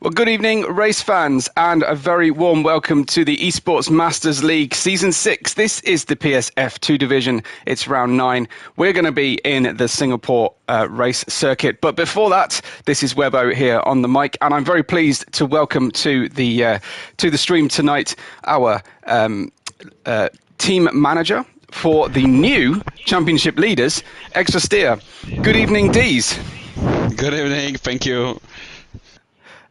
Well, good evening, race fans, and a very warm welcome to the Esports Masters League Season 6. This is the PSF2 division. It's round 9. We're going to be in the Singapore race circuit. But before that, this is Webbo here on the mic, and I'm very pleased to welcome to the stream tonight our team manager for the new championship leaders, Extra Steer. Good evening, Dees. Good evening. Thank you.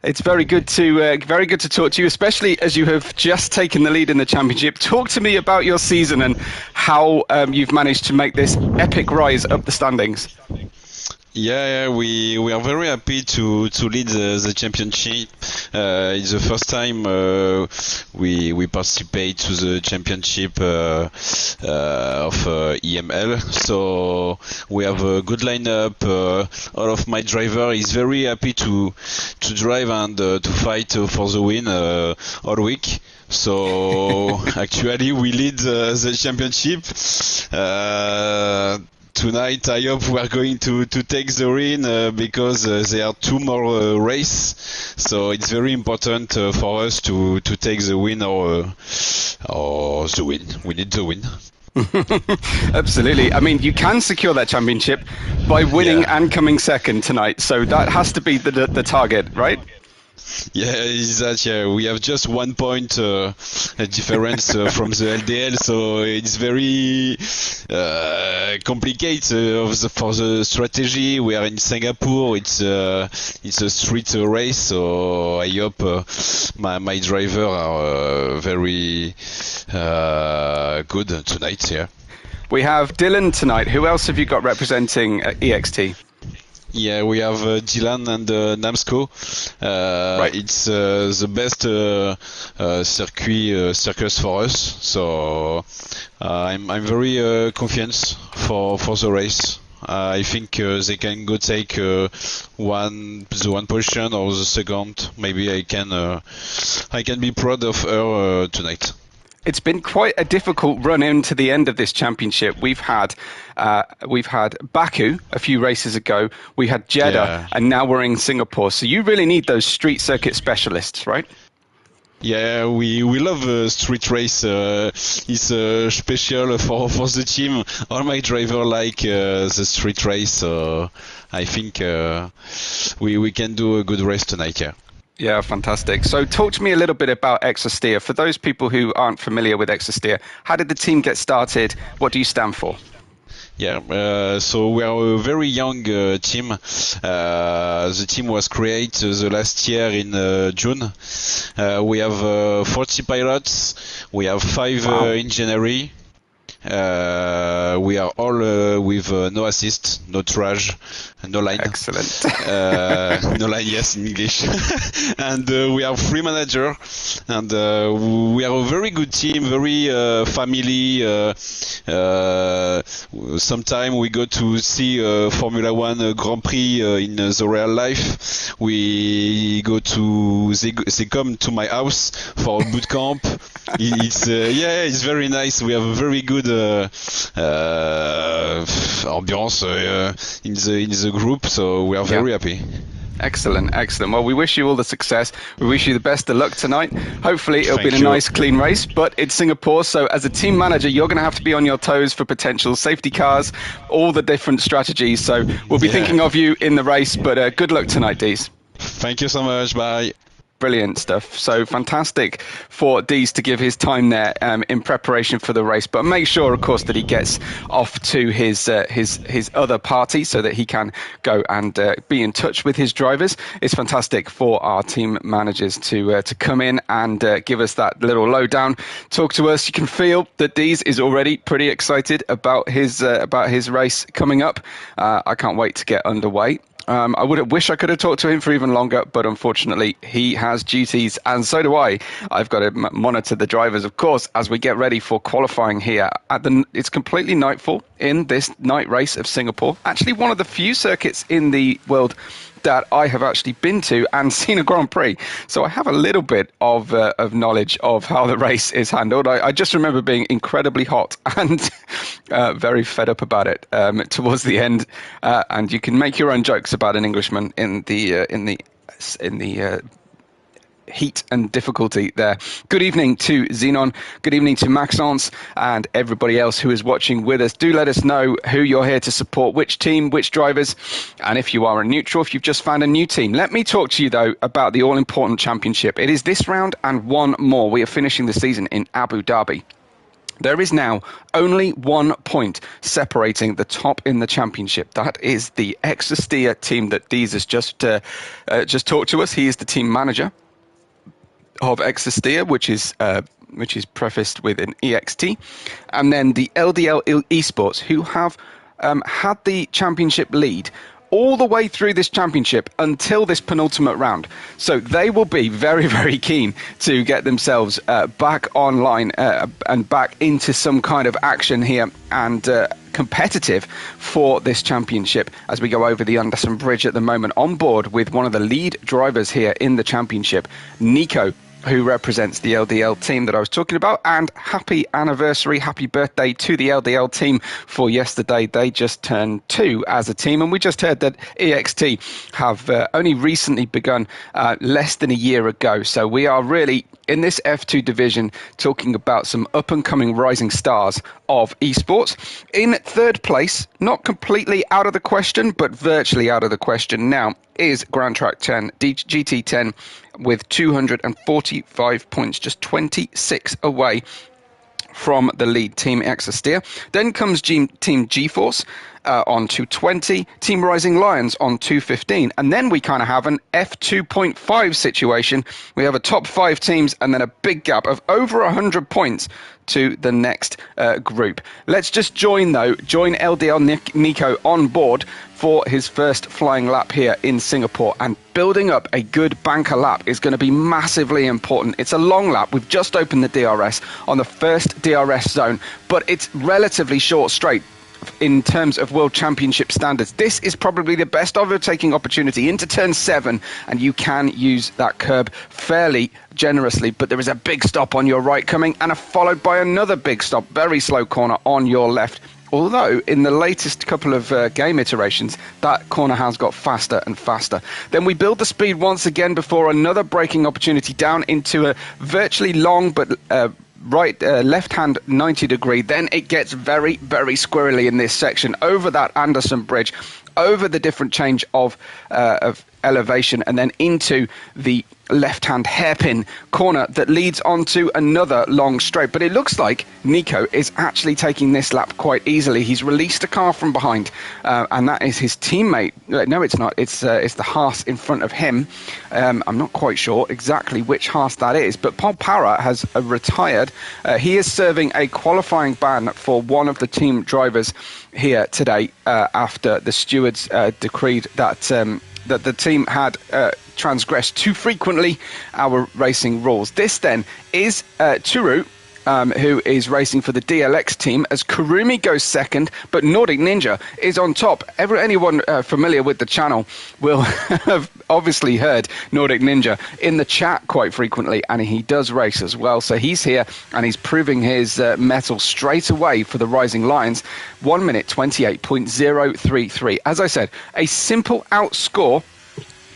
It's very good to talk to you, especially as you have just taken the lead in the championship. Talk to me about your season and how you've managed to make this epic rise up the standings. Yeah, we are very happy to lead the championship. It's the first time we participate to the championship of EML. So we have a good lineup. All of my driver is very happy to drive and to fight for the win all week. So actually we lead the championship. Tonight, I hope we are going to take the win because there are 2 more races. So it's very important for us to take the win or the win. We need the win. Absolutely. I mean, you can secure that championship by winning and coming second tonight. So that has to be the target, right? Yeah, is that we have just 1 point difference from the LDL, so it's very complicated for the strategy. We are in Singapore. It's a street race, so I hope my driver are very good tonight. Yeah. We have Dylan tonight. Who else have you got representing EXT? Yeah, we have Dylan and Namsco. Right. It's the best circus for us. So I'm very confident for the race. I think they can go take the one position or the second. Maybe I can be proud of her tonight. It's been quite a difficult run into the end of this championship. We've had Baku a few races ago. We had Jeddah, and now we're in Singapore. So you really need those street circuit specialists, right? Yeah, we love street race. It's special for the team. All my driver like the street race. So I think we can do a good race tonight. Yeah. Yeah, fantastic. So talk to me a little bit about Extra Steer. For those people who aren't familiar with Extra Steer, how did the team get started? What do you stand for? Yeah, so we are a very young team. The team was created the last year in June. We have 40 pilots. We have 5 engineering. We are all with no assist, no trash, no line. Excellent. No line, yes, in English. And we are 3 managers, and we are a very good team, very family. Sometimes we go to see Formula 1 Grand Prix in the real life. We go to they come to my house for a boot camp. It's very nice. We have a very good ambiance in the group, so we are very happy. Excellent. Well, we wish you all the success. We wish you the best of luck tonight. Hopefully it'll be a nice, clean race, but it's Singapore, so as a team manager, you're going to have to be on your toes for potential safety cars, all the different strategies. So we'll be thinking of you in the race, but good luck tonight, Dees. Thank you so much. Bye. Brilliant stuff. So fantastic for Dees to give his time there in preparation for the race, but make sure, of course, that he gets off to his other party so that he can go and be in touch with his drivers. It's fantastic for our team managers to come in and give us that little lowdown, talk to us. You can feel that Dees is already pretty excited about his race coming up. I can't wait to get underway. I wish I could have talked to him for even longer, but unfortunately he has duties, and so do I. I've got to monitor the drivers, of course, as we get ready for qualifying here. It's completely nightfall in this night race of Singapore. Actually, one of the few circuits in the world that I have actually been to and seen a Grand Prix. So I have a little bit of knowledge of how the race is handled. I just remember being incredibly hot and very fed up about it towards the end. And you can make your own jokes about an Englishman in the heat and difficulty there. Good evening to Xenon, good evening to Maxence and everybody else who is watching with us. Do let us know who you're here to support, which team, which drivers, and if you are a neutral, if you've just found a new team. Let me talk to you though about the all-important championship. It is this round and one more. We are finishing the season in Abu Dhabi. There is now only 1 point separating the top in the championship. That is the Exastia team that Dees has just talked to us. He is the team manager of Exastia, which is prefaced with an EXT, and then the LDL Esports, who have had the championship lead all the way through this championship until this penultimate round. So they will be very, very keen to get themselves back online and back into some kind of action here and competitive for this championship as we go over the Anderson Bridge at the moment, on board with one of the lead drivers here in the championship, Nico, who represents the LDL team that I was talking about. And happy anniversary, happy birthday to the LDL team for yesterday. They just turned 2 as a team, and we just heard that EXT have only recently begun less than a year ago. So we are really in this F2 division talking about some up-and-coming rising stars of esports. In third place, not completely out of the question, but virtually out of the question now, is Grand Track 10, GT10, with 245 points, just 26 away from the lead Team Exastia. Then comes Team GeForce on 220, Team Rising Lions on 215, and then we kind of have an F2.5 situation. We have a top 5 teams and then a big gap of over 100 points to the next group. Let's just join LDL Nico on board for his first flying lap here in Singapore, and building up a good banker lap is going to be massively important. It's a long lap. We've just opened the DRS on the first DRS zone, but it's relatively short straight in terms of World Championship standards. This is probably the best overtaking opportunity into turn 7, and you can use that curb fairly generously, but there is a big stop on your right coming, and followed by another big stop, very slow corner on your left. Although in the latest couple of game iterations, that corner has got faster and faster. Then we build the speed once again before another braking opportunity down into a virtually long but left-hand 90 degree. Then it gets very, very squirrely in this section over that Anderson Bridge, over the different change of elevation, and then into the left-hand hairpin corner that leads onto another long straight. But it looks like Nico is actually taking this lap quite easily. He's released a car from behind, and that is his teammate. No, it's not. It's the Haas in front of him. I'm not quite sure exactly which Haas that is, but Paul Parra has retired. He is serving a qualifying ban for one of the team drivers here today after the stewards decreed that the team had transgressed too frequently our racing rules. This then is Turu, who is racing for the DLX team, as Kurumi goes second, but Nordic Ninja is on top. Anyone familiar with the channel will have obviously heard Nordic Ninja in the chat quite frequently, and he does race as well. So he's here, and he's proving his mettle straight away for the Rising Lions. 1 minute 28.033. As I said, a simple outscore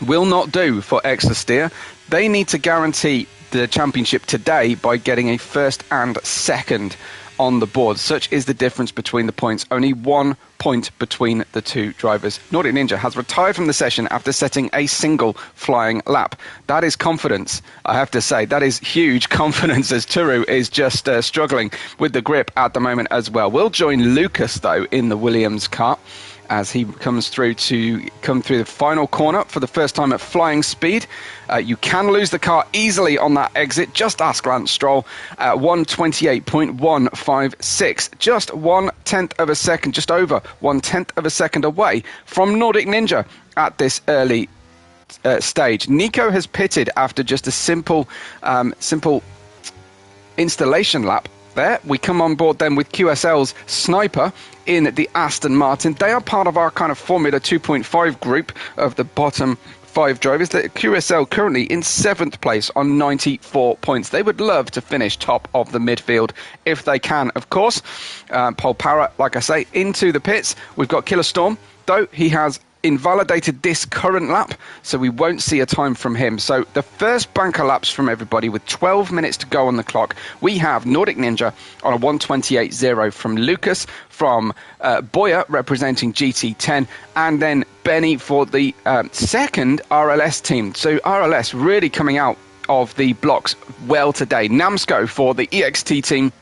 will not do for Exastia. They need to guarantee the championship today by getting a first and second on the board. Such is the difference between the points. Only 1 point between the two drivers. Nordic Ninja has retired from the session after setting a single flying lap. That is confidence, I have to say. That is huge confidence, as Turu is just struggling with the grip at the moment as well. We'll join Lucas, though, in the Williams car as he comes through the final corner for the first time at flying speed. You can lose the car easily on that exit. Just ask Lance Stroll. 128.156, just 1/10 of a second, just over 1/10 of a second away from Nordic Ninja at this early stage. Nico has pitted after just a simple installation lap. There, we come on board then with QSL's Sniper in the Aston Martin. They are part of our kind of Formula 2.5 group of the bottom 5 drivers. The QSL currently in 7th place on 94 points. They would love to finish top of the midfield if they can, of course. Paul Parra, like I say, into the pits. We've got Killer Storm, though, he has invalidated this current lap, so we won't see a time from him. So the first banker laps from everybody with 12 minutes to go on the clock. We have Nordic Ninja on a 1:28.0 from Lucas, from Boya representing GT10, and then Benny for the second RLS team. So RLS really coming out of the blocks well today. Namsco for the EXT team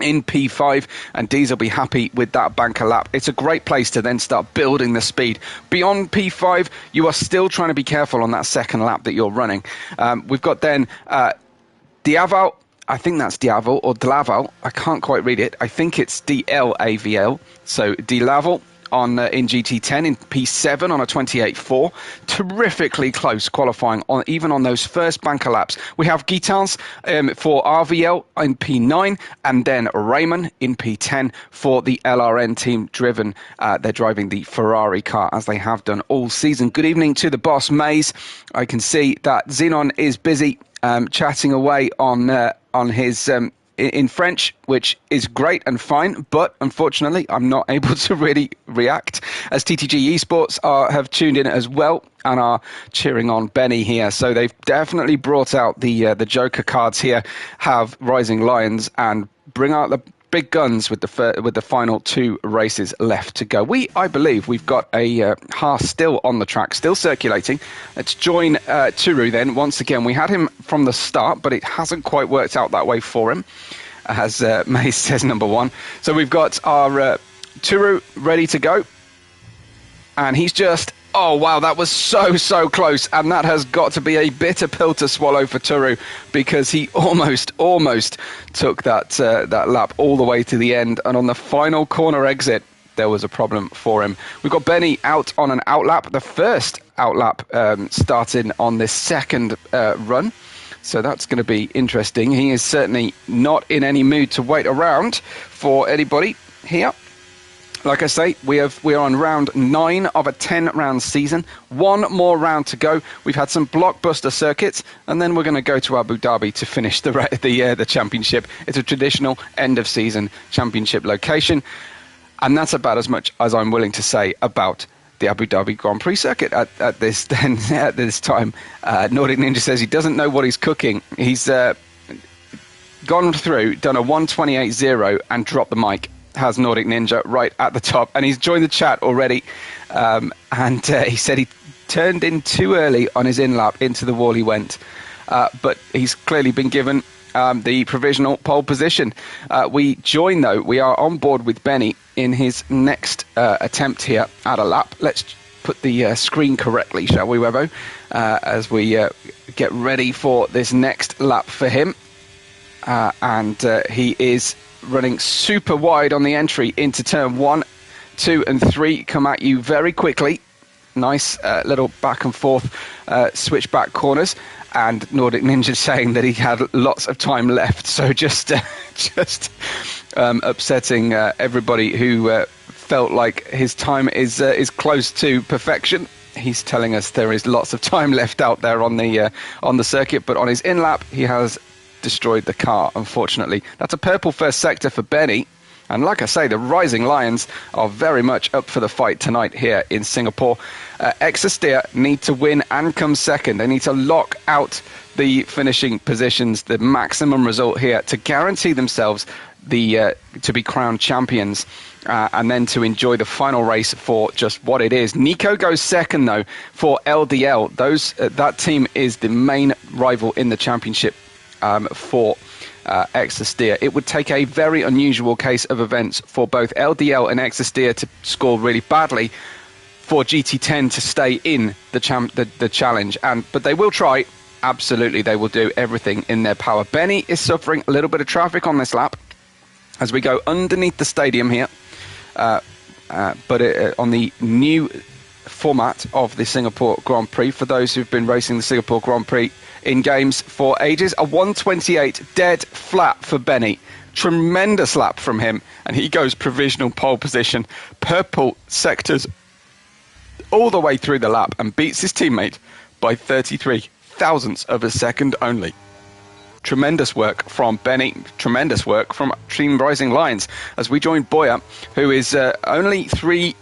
in P5, and Dees will be happy with that banker lap. It's a great place to then start building the speed. Beyond P5, you are still trying to be careful on that second lap that you're running. We've got then Diaval, I think that's Diaval or Dlaval, I can't quite read it. I think it's DLAVL, so Dlaval on in GT10 in P7 on a 28.4. Terrifically close qualifying on even on those first banker laps. We have Guitans for RVL in P9, and then Raymond in P10 for the LRN team driven. They're driving the Ferrari car as they have done all season. Good evening to the boss, Maze. I can see that Xenon is busy chatting away on his in French, which is great and fine, but unfortunately I'm not able to really react, as TTG Esports have tuned in as well and are cheering on Benny here. So they've definitely brought out the Joker cards here, have Rising Lions, and bring out the big guns with the final 2 races left to go. I believe we've got a Haas still on the track, still circulating. Let's join Turu then. Once again, we had him from the start, but it hasn't quite worked out that way for him, as Mace says, number 1. So we've got our Turu ready to go, and he's just... Oh, wow, that was so close, and that has got to be a bitter pill to swallow for Turu, because he almost took that lap all the way to the end, and on the final corner exit, there was a problem for him. We've got Benny out on an outlap, the first outlap starting on this second run, so that's going to be interesting. He is certainly not in any mood to wait around for anybody here. Like I say, we are on round 9 of a 10-round season. 1 more round to go. We've had some blockbuster circuits, and then we're going to go to Abu Dhabi to finish the championship. It's a traditional end-of-season championship location, and that's about as much as I'm willing to say about the Abu Dhabi Grand Prix circuit at this time. Nordic Ninja says he doesn't know what he's cooking. He's gone through, done a 1:28.0, and dropped the mic. Has Nordic Ninja right at the top, and he's joined the chat already, and he said he turned in too early on his in-lap. Into the wall he went, but he's clearly been given the provisional pole position. We are on board with Benny in his next attempt here at a lap. Let's put the screen correctly, shall we, Webbo, as we get ready for this next lap for him, and he is running super wide on the entry into turn 1, 2 and 3 come at you very quickly. Nice little back and forth switchback corners, and Nordic Ninja saying that he had lots of time left, so just upsetting everybody who felt like his time is close to perfection. He's telling us there is lots of time left out there on the circuit, but on his in-lap he has destroyed the car, unfortunately. That's a purple first sector for Benny, and like I say, the Rising Lions are very much up for the fight tonight here in Singapore. Exosteer need to win and come second. They need to lock out the finishing positions, the maximum result here, to guarantee themselves to be crowned champions, and then to enjoy the final race for just what it is. Nico goes second though for LDL. That team is the main rival in the championship for Exosteer. It would take a very unusual case of events for both LDL and Exosteer to score really badly for GT10 to stay in the challenge, but they will try. Absolutely, they will do everything in their power. Benny is suffering a little bit of traffic on this lap as we go underneath the stadium here, but on the new format of the Singapore Grand Prix, for those who've been racing the Singapore Grand Prix in games for ages, a 1:28 dead flat for Benny. Tremendous lap from him, and he goes provisional pole position, purple sectors all the way through the lap, and beats his teammate by 33 thousandths of a second only. Tremendous work from Benny, tremendous work from Team Rising Lions, as we join Boya, who is only 3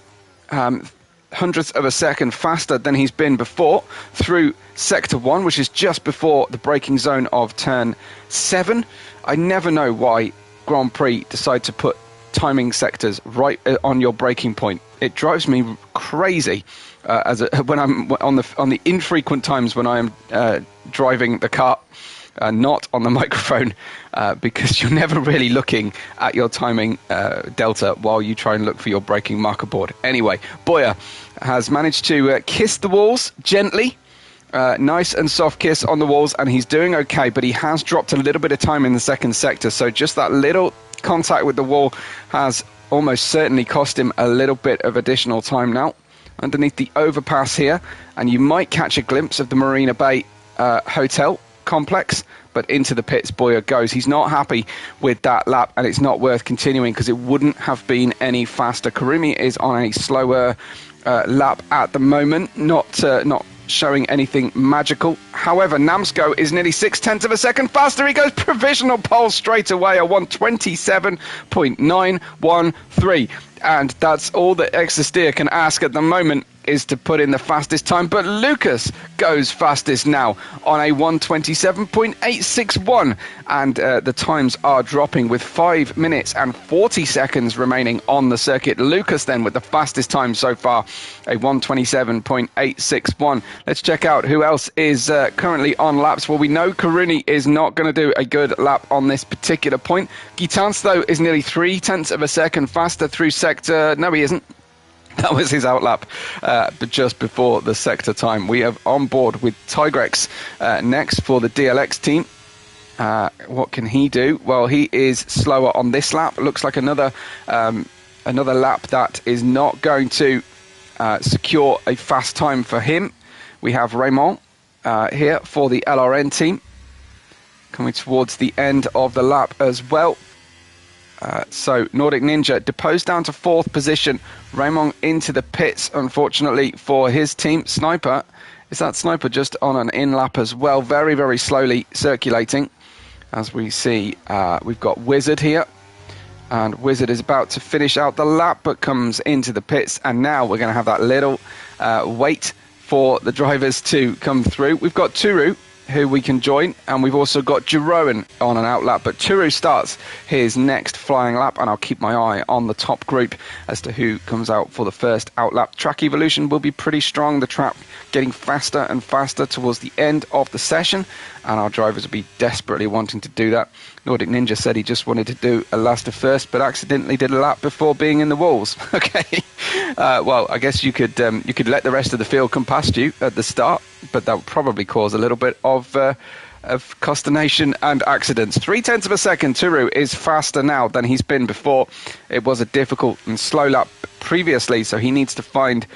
hundredths of a second faster than he's been before through Sector 1, which is just before the braking zone of Turn 7. I never know why Grand Prix decide to put timing sectors right on your braking point. It drives me crazy when I'm on the infrequent times when I am driving the car, not on the microphone, because you're never really looking at your timing delta while you try and look for your braking marker board. Anyway, Boyer has managed to kiss the walls gently. Nice and soft kiss on the walls, and he's doing okay, but he has dropped a little bit of time in the second sector, so just that little contact with the wall has almost certainly cost him a little bit of additional time now. Underneath the overpass here, and you might catch a glimpse of the Marina Bay hotel complex, but into the pits Boyer goes. He's not happy with that lap, and it's not worth continuing because it wouldn't have been any faster. Karumi is on a slower lap at the moment, not showing anything magical. However, Namsko is nearly 0.6 of a second faster. He goes provisional pole straight away, a 1:27.913. And that's all that Exeter Steer can ask at the moment, is to put in the fastest time. But Lucas goes fastest now on a 1:27.861. And the times are dropping with 5 minutes and 40 seconds remaining on the circuit. Lucas then with the fastest time so far, a 1:27.861. Let's check out who else is currently on laps. Well, we know Karuni is not going to do a good lap on this particular point. Gitans, though, is nearly 0.3 of a second faster through sector. No, he isn't. That was his outlap, but just before the sector time. We have on board with Tigrex next for the DLX team. What can he do? Well, he is slower on this lap. It looks like another lap that is not going to secure a fast time for him. We have Raymond here for the LRN team, coming towards the end of the lap as well. So Nordic Ninja deposed down to 4th position. Raymond into the pits, unfortunately, for his team. Sniper, is that Sniper just on an in-lap as well? Very, very slowly circulating. As we see, we've got Wizard here. And Wizard is about to finish out the lap, but comes into the pits. And now we're going to have that little wait for the drivers to come through. We've got Turu, who we can join, and we've also got Jeroen on an outlap, but Turu starts his next flying lap, and I'll keep my eye on the top group as to who comes out for the first outlap. Track evolution will be pretty strong, the track getting faster and faster towards the end of the session, and our drivers will be desperately wanting to do that. Nordic Ninja said he just wanted to do a last to first, but accidentally did a lap before being in the walls. Okay, well, I guess you could let the rest of the field come past you at the start, but that would probably cause a little bit of consternation and accidents. 0.3 of a second. Turu is faster now than he's been before. It was a difficult and slow lap previously, so he needs to find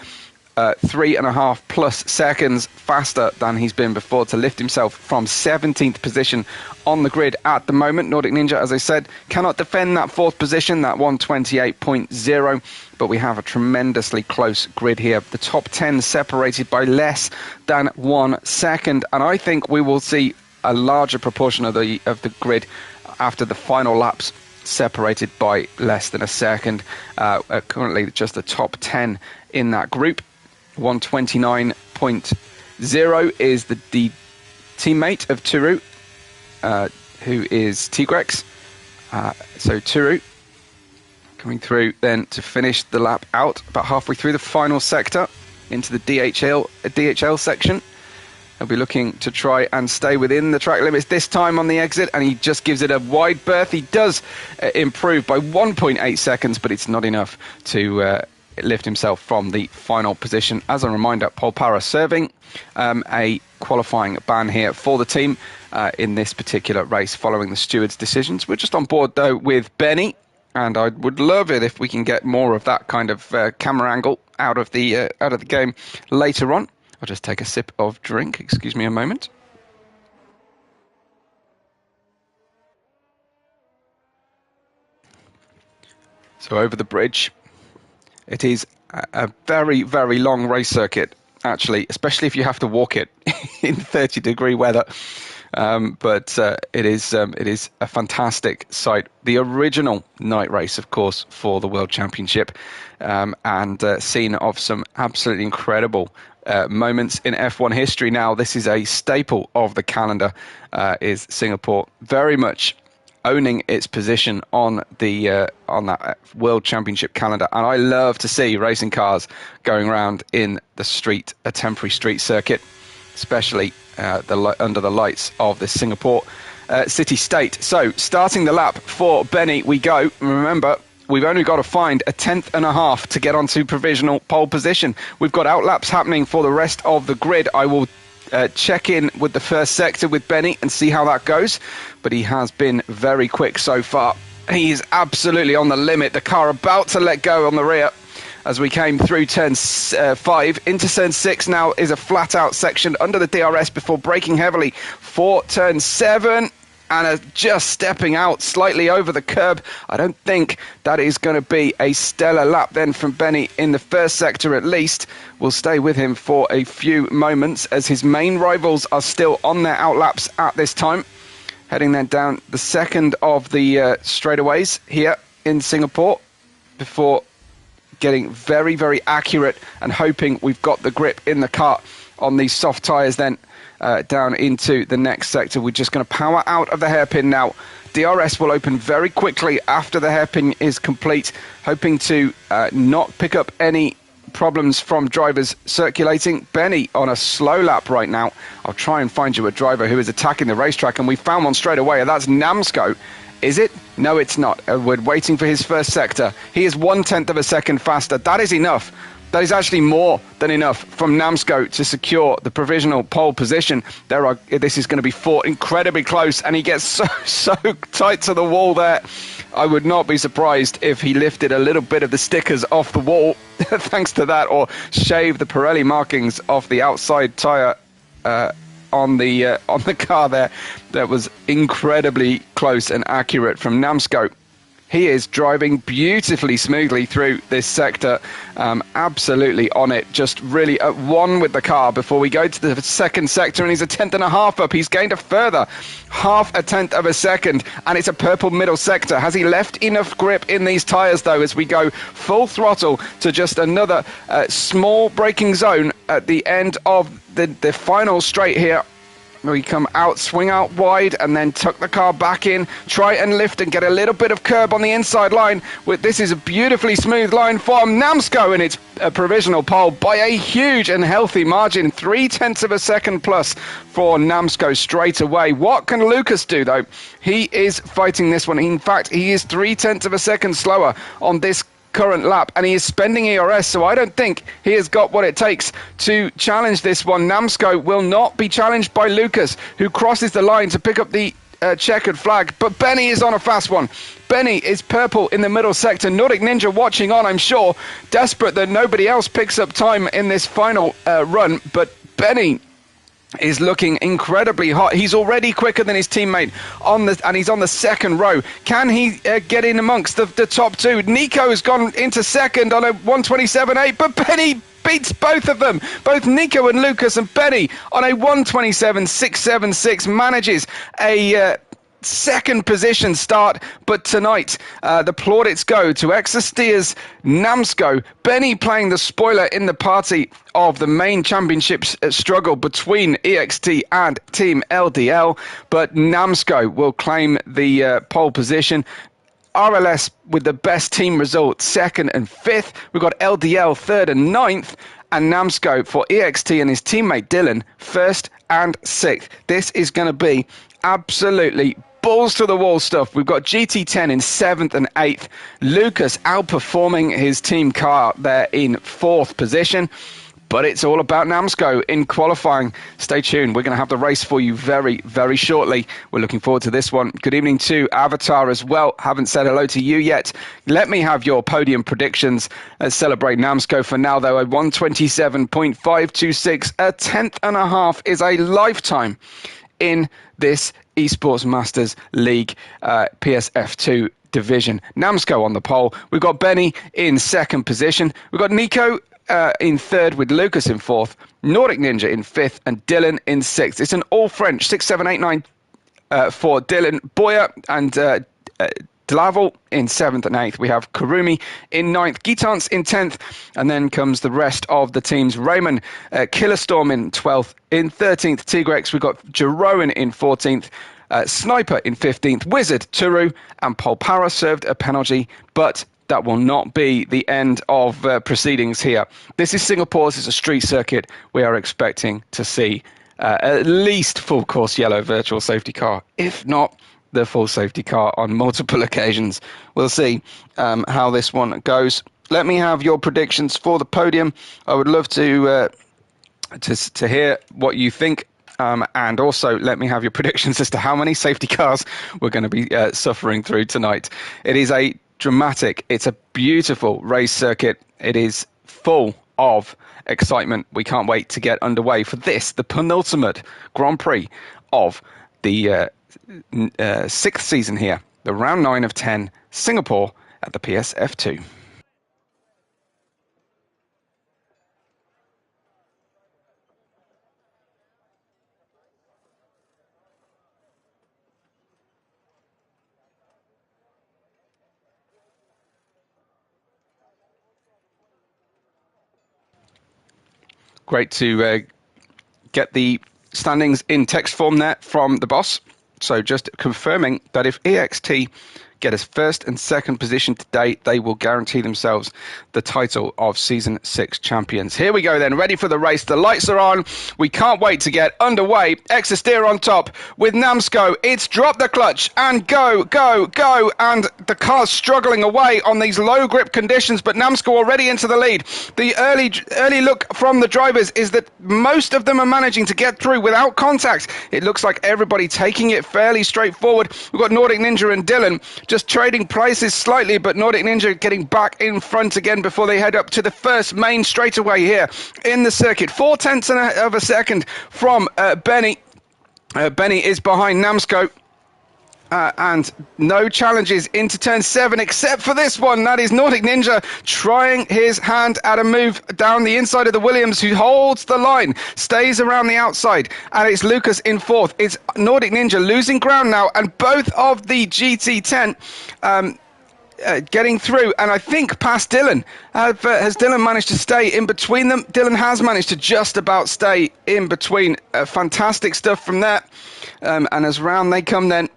3.5 plus seconds faster than he's been before to lift himself from 17th position on the grid at the moment. Nordic Ninja, as I said, cannot defend that 4th position, that 1:28.0, but we have a tremendously close grid here. The top 10 separated by less than 1 second, and I think we will see a larger proportion of the grid after the final laps separated by less than a second. Currently just the top 10 in that group. 1:29.0 is the teammate of Turu, who is Tigrex. So Turu coming through then to finish the lap out about halfway through the final sector into the DHL section. He'll be looking to try and stay within the track limits this time on the exit, and he just gives it a wide berth. He does improve by 1.8 seconds, but it's not enough to lift himself from the final position. As a reminder, Paul Parra serving a qualifying ban here for the team in this particular race following the stewards' decisions. We're just on board though with Benny, and I would love it if we can get more of that kind of camera angle out of the game later on. I'll just take a sip of drink. Excuse me a moment. So over the bridge. It is a very, very long race circuit, actually, especially if you have to walk it in 30-degree weather. But it is a fantastic sight. The original night race, of course, for the World Championship, and scene of some absolutely incredible moments in F1 history. Now, this is a staple of the calendar, is Singapore very much owning its position on that World Championship calendar. And I love to see racing cars going around in the street, a temporary street circuit, especially under the lights of the Singapore city-state. So, starting the lap for Benny, we go. Remember, we've only got to find a 10th and a half to get onto provisional pole position. We've got outlaps happening for the rest of the grid. I will check in with the first sector with Benny and see how that goes. But he has been very quick so far. He is absolutely on the limit. The car about to let go on the rear as we came through turn 5. Into turn 6 now is a flat-out section under the DRS before braking heavily for turn 7. And just stepping out slightly over the curb. I don't think that is going to be a stellar lap then from Benny in the first sector at least. We'll stay with him for a few moments as his main rivals are still on their outlaps at this time. Heading then down the second of the straightaways here in Singapore before getting very, very accurate and hoping we've got the grip in the car on these soft tyres then. Down into the next sector. We're just going to power out of the hairpin now. DRS will open very quickly after the hairpin is complete, hoping to not pick up any problems from drivers circulating. Benny on a slow lap right now. I'll try and find you a driver who is attacking the racetrack, and we found one straight away, and that's Namsko. Is it? No, it's not. We're waiting for his first sector. He is 1/10 of a second faster. That is enough. That is actually more than enough from Namsko to secure the provisional pole position. This is going to be fought incredibly close, and he gets so tight to the wall there. I would not be surprised if he lifted a little bit of the stickers off the wall thanks to that, or shaved the Pirelli markings off the outside tyre on the car there. That was incredibly close and accurate from Namsko. He is driving beautifully smoothly through this sector, absolutely on it, just really at one with the car before we go to the second sector, and he's a 10th and a half up. He's gained a further half a 10th of a second, and it's a purple middle sector. Has he left enough grip in these tyres, though, as we go full throttle to just another small braking zone at the end of the final straight here? We come out, swing out wide, and then tuck the car back in, try and lift and get a little bit of curb on the inside line. This is a beautifully smooth line for Namsko, and it's a provisional pole by a huge and healthy margin, 0.3 of a second plus for Namsko straight away. What can Lucas do, though? He is fighting this one. In fact, he is 0.3 of a second slower on this current lap, and he is spending ERS, so I don't think he has got what it takes to challenge this one. Namsko will not be challenged by Lucas, who crosses the line to pick up the checkered flag, but Benny is on a fast one. Benny is purple in the middle sector. Nordic Ninja watching on, I'm sure, desperate that nobody else picks up time in this final run, but Benny is looking incredibly hot. He's already quicker than his teammate and he's on the second row. Can he get in amongst the top two? Nico has gone into second on a 1:27.8, but Benny beats both of them. Both Nico and Lucas, and Benny on a 1:27.676 manages a second position start. But tonight the plaudits go to Exastia's Namsko. Benny playing the spoiler in the party of the main championships struggle between EXT and Team LDL, but Namsko will claim the pole position. RLS with the best team result, 2nd and 5th. We've got LDL 3rd and 9th, and Namsko for EXT and his teammate Dylan 1st and 6th. This is going to be absolutely balls to the wall stuff. We've got GT10 in 7th and 8th. Lucas outperforming his team car there in 4th position. But it's all about Namsko in qualifying. Stay tuned. We're going to have the race for you very, very shortly. We're looking forward to this one. Good evening to Avatar as well. Haven't said hello to you yet. Let me have your podium predictions. Let's celebrate Namsko for now, though. A 1:27.526, a 10th and a half is a lifetime in this Esports Masters League PSF2 division. Namsko on the pole. We've got Benny in 2nd position. We've got Nico in third with Lucas in fourth, Nordic Ninja in fifth, and Dylan in sixth. It's an all-French 6, 7, 8, 9 for Dylan. Boyer and Delaval in 7th and 8th. We have Karumi in 9th, Guitance in 10th, and then comes the rest of the teams. Raymond, Killerstorm in 12th. In 13th, Tigrex, we've got Jeroen in 14th, Sniper in 15th, Wizard, Turu, and Polpara served a penalty, but that will not be the end of proceedings here. This is Singapore. This is a street circuit. We are expecting to see at least full course yellow virtual safety car, if not the full safety car on multiple occasions. We'll see how this one goes. Let me have your predictions for the podium. I would love to hear what you think, and also let me have your predictions as to how many safety cars we're going to be suffering through tonight. It is a dramatic, it's a beautiful race circuit. It is full of excitement. We can't wait to get underway for this, the penultimate Grand Prix of the sixth season here, the round 9 of 10, Singapore at the PSF2. Great to get the standings in text form there from the boss. So just confirming that if EXT get us first and second position today, they will guarantee themselves the title of Season 6 champions. Here we go then, ready for the race. The lights are on. We can't wait to get underway. Exosteer on top with Namsco. It's drop the clutch and go, go, go. And the car's struggling away on these low grip conditions, but Namsco already into the lead. The early look from the drivers is that most of them are managing to get through without contact. It looks like everybody taking it fairly straightforward. We've got Nordic Ninja and Dylan just trading places slightly, but Nordic Ninja getting back in front again before they head up to the first main straightaway here in the circuit. 0.4 of a second from Benny. Benny is behind Namsco. And no challenges into turn 7 except for this one. That is Nordic Ninja trying his hand at a move down the inside of the Williams, who holds the line, stays around the outside, and it's Lucas in fourth. It's Nordic Ninja losing ground now, and both of the GT10 getting through, and I think past Dylan. Has Dylan managed to stay in between them? Dylan has managed to just about stay in between. Fantastic stuff from there. And as round they come then,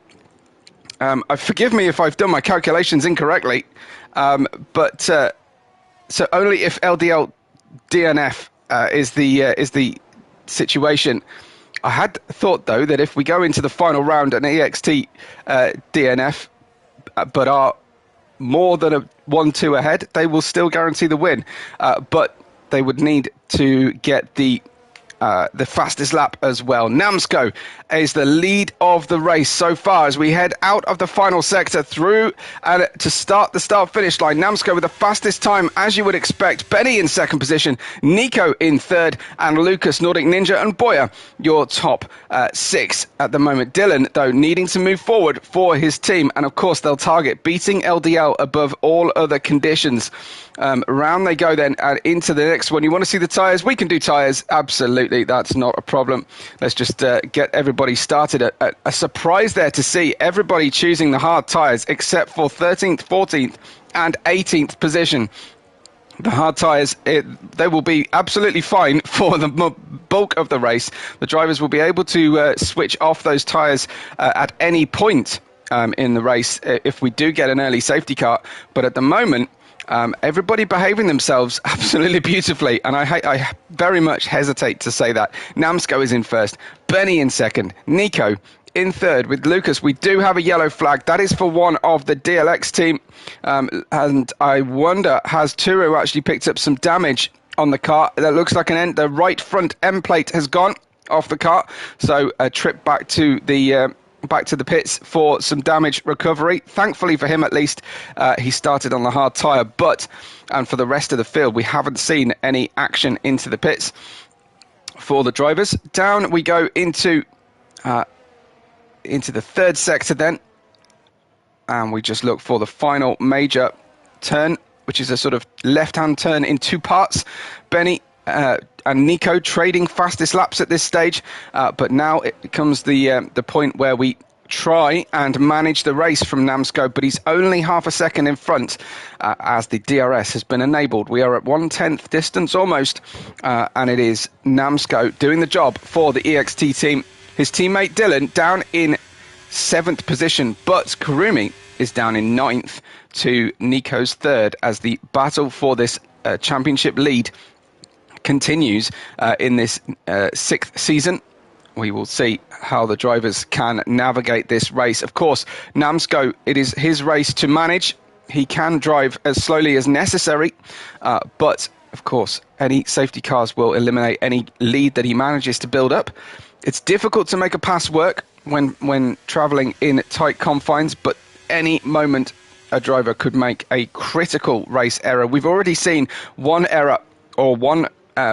forgive me if I've done my calculations incorrectly, but so only if LDL DNF is the situation. I had thought though that if we go into the final round and EXT DNF, but are more than a 1-2 ahead, they will still guarantee the win. But they would need to get the fastest lap as well. Namsco is the lead of the race so far as we head out of the final sector through to start the start-finish line. Namsco with the fastest time, as you would expect. Benny in second position, Nico in third, and Lucas, Nordic Ninja, and Boyer, your top 6 at the moment. Dylan, though, needing to move forward for his team, and of course they'll target beating LDL above all other conditions. Round they go then into the next one. You want to see the tyres? We can do tyres, absolutely. That's not a problem. Let's just get everybody started. A surprise there to see everybody choosing the hard tyres except for 13th, 14th and 18th position. The hard tyres, they will be absolutely fine for the bulk of the race. The drivers will be able to switch off those tyres at any point in the race if we do get an early safety car. But at the moment, everybody behaving themselves absolutely beautifully, and I very much hesitate to say that. Namsco is in first, Benny in second, Nico in third. With Lucas, we do have a yellow flag. That is for one of the DLX team, and I wonder, has Turu actually picked up some damage on the car? That looks like the right front end plate has gone off the car, so a trip back to the pits for some damage recovery. Thankfully for him, at least, he started on the hard tyre, and for the rest of the field, we haven't seen any action into the pits for the drivers. Down we go into the third sector then, and we just look for the final major turn which is a sort of left-hand turn in two parts. Benny and Nico trading fastest laps at this stage, but now it comes the point where we try and manage the race from Namsco, but he's only half a second in front as the DRS has been enabled. We are at 1/10 distance almost, and it is Namsco doing the job for the EXT team. His teammate Dylan down in 7th position, but Kurumi is down in 9th to Nico's 3rd as the battle for this championship lead continues in this 6th season. We will see how the drivers can navigate this race. Of course, Namsco, it is his race to manage. He can drive as slowly as necessary, but of course, any safety cars will eliminate any lead that he manages to build up. It's difficult to make a pass work when traveling in tight confines, but any moment a driver could make a critical race error. We've already seen one error or one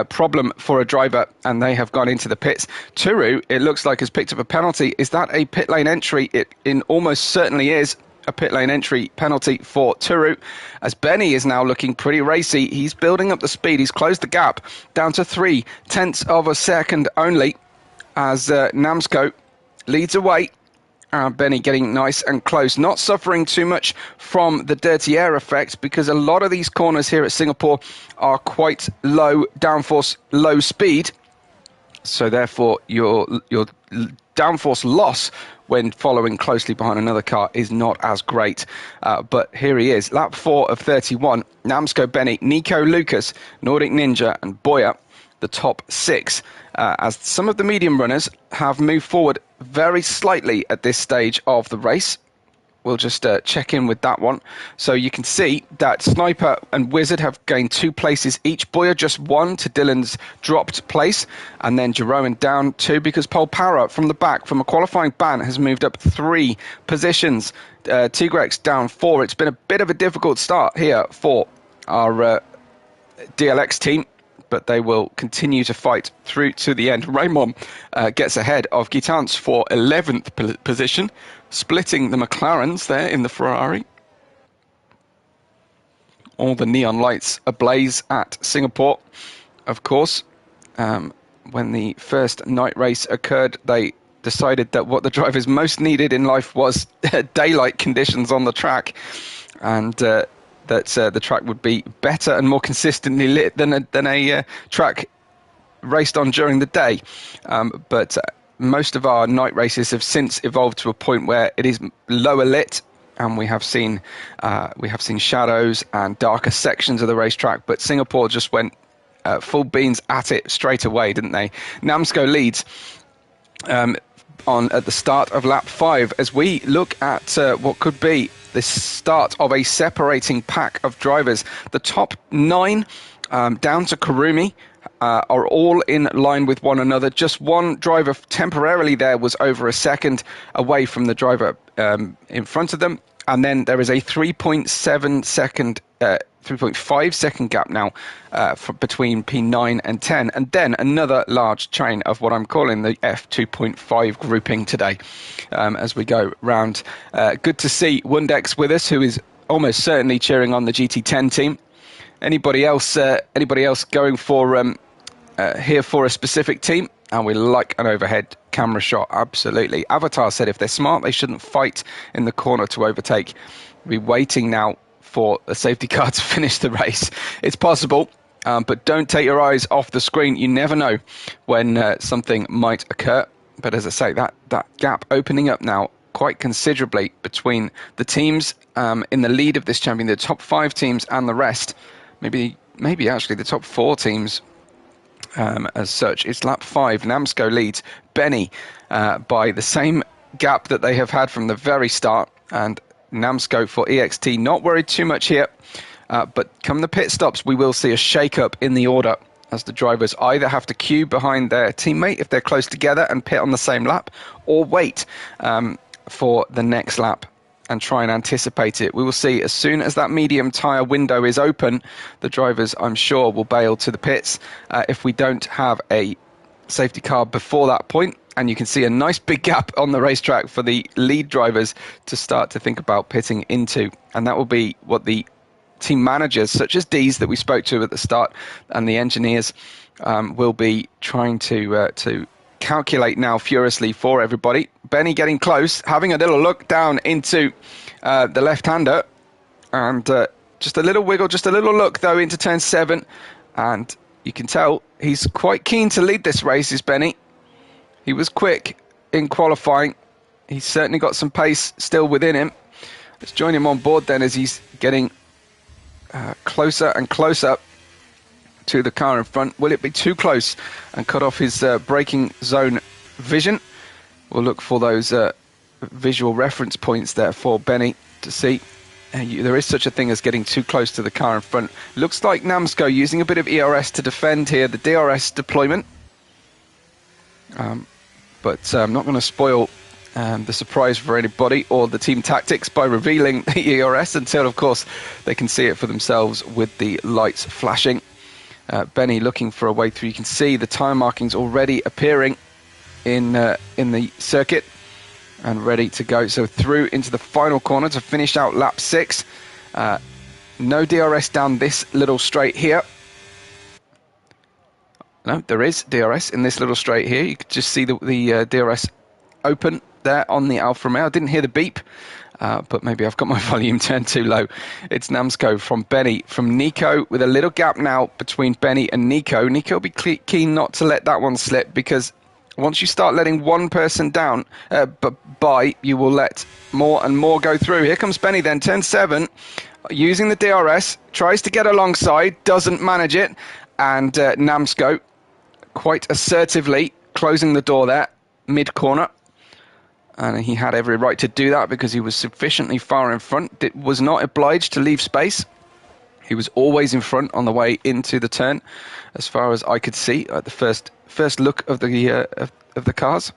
problem for a driver, and they have gone into the pits. Turu, it looks like, has picked up a penalty. Is that a pit lane entry? It almost certainly is a pit lane entry penalty for Turu, as Benny is now looking pretty racy. He's building up the speed. He's closed the gap down to 0.3 of a second only as Namsco leads away. Benny getting nice and close, not suffering too much from the dirty air effect, because a lot of these corners here at Singapore are quite low downforce, low speed. So therefore, your downforce loss when following closely behind another car is not as great. But here he is, lap 4 of 31. Namsco, Benny, Nico, Lucas, Nordic Ninja and Boya, the top 6, as some of the medium runners have moved forward very slightly at this stage of the race. We'll just check in with that one. So you can see that Sniper and Wizard have gained 2 places each. Boya just 1 to Dylan's dropped place. And then Jerome down 2 because Paul Para from the back, from a qualifying ban, has moved up 3 positions. Tigrex down 4. It's been a bit of a difficult start here for our DLX team, but they will continue to fight through to the end. Raymond gets ahead of Guitance for 11th position, splitting the McLarens there in the Ferrari. All the neon lights ablaze at Singapore. Of course, when the first night race occurred, they decided that what the drivers most needed in life was daylight conditions on the track, and that the track would be better and more consistently lit than a track raced on during the day. But most of our night races have since evolved to a point where it is lower lit, and we have seen shadows and darker sections of the racetrack. But Singapore just went full beans at it straight away, didn't they? Namsco leads on at the start of lap 5 as we look at what could be the start of a separating pack of drivers. The top 9 down to Kurumi are all in line with one another. Just one driver temporarily there was over a second away from the driver in front of them, and then there is a 3.5 second gap now between P9 and 10, and then another large chain of what I'm calling the F2.5 grouping today as we go round. Good to see Wundex with us, who is almost certainly cheering on the GT10 team. Anybody else going for here for a specific team? And we like an overhead camera shot, absolutely. Avatar said if they're smart, they shouldn't fight in the corner to overtake. We're waiting now for a safety car to finish the race. It's possible, but don't take your eyes off the screen. You never know when something might occur. But as I say, that gap opening up now quite considerably between the teams in the lead of this champion, the top 5 teams and the rest. Maybe actually the top 4 teams as such. It's lap 5. Namsco leads Benny by the same gap that they have had from the very start, and Namsco for EXT not worried too much here, but come the pit stops, we will see a shake-up in the order as the drivers either have to queue behind their teammate if they're close together and pit on the same lap, or wait for the next lap and try and anticipate it. We will see as soon as that medium tyre window is open, the drivers, I'm sure, will bail to the pits if we don't have a safety car before that point. And you can see a nice big gap on the racetrack for the lead drivers to start to think about pitting into. And that will be what the team managers such as Dees that we spoke to at the start, and the engineers will be trying to calculate now furiously for everybody. Benny getting close, having a little look down into the left-hander, and just a little wiggle, just a little look though into turn 7, and you can tell he's quite keen to lead this race, is Benny. He was quick in qualifying. He's certainly got some pace still within him. Let's join him on board then as he's getting closer and closer to the car in front. Will it be too close and cut off his braking zone vision? We'll look for those visual reference points there for Benny to see. There is such a thing as getting too close to the car in front. Looks like Namsco using a bit of ERS to defend here, the DRS deployment. But I'm not going to spoil the surprise for anybody or the team tactics by revealing the ERS until, of course, they can see it for themselves with the lights flashing. Benny looking for a way through. You can see the tyre markings already appearing in the circuit and ready to go. So through into the final corner to finish out lap 6. No DRS down this little straight here. No, there is DRS in this little straight here. You could just see the DRS open there on the Alfa Romeo. I didn't hear the beep, but maybe I've got my volume turned too low. It's Namsco from Benny, from Nico, with a little gap now between Benny and Nico. Nico will be keen not to let that one slip, because once you start letting one person down by, you will let more and more go through. Here comes Benny then, turn 7, using the DRS, tries to get alongside, doesn't manage it, and Namsco quite assertively closing the door there, mid-corner. And he had every right to do that because he was sufficiently far in front. It was not obliged to leave space. He was always in front on the way into the turn, as far as I could see at the first look of the cars.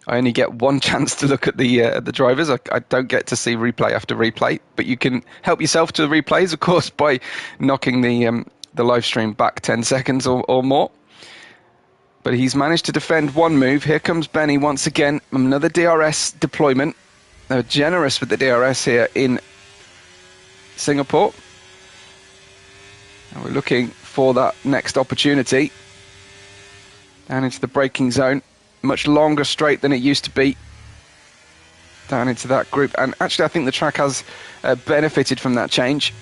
I only get one chance to look at the drivers. I don't get to see replay after replay, but you can help yourself to the replays, of course, by knocking the live stream back 10 seconds or more. But he's managed to defend one move. Here comes Benny once again. Another DRS deployment. They're generous with the DRS here in Singapore. And we're looking for that next opportunity. Down into the braking zone. Much longer straight than it used to be. Down into that group. And actually, I think the track has benefited from that change.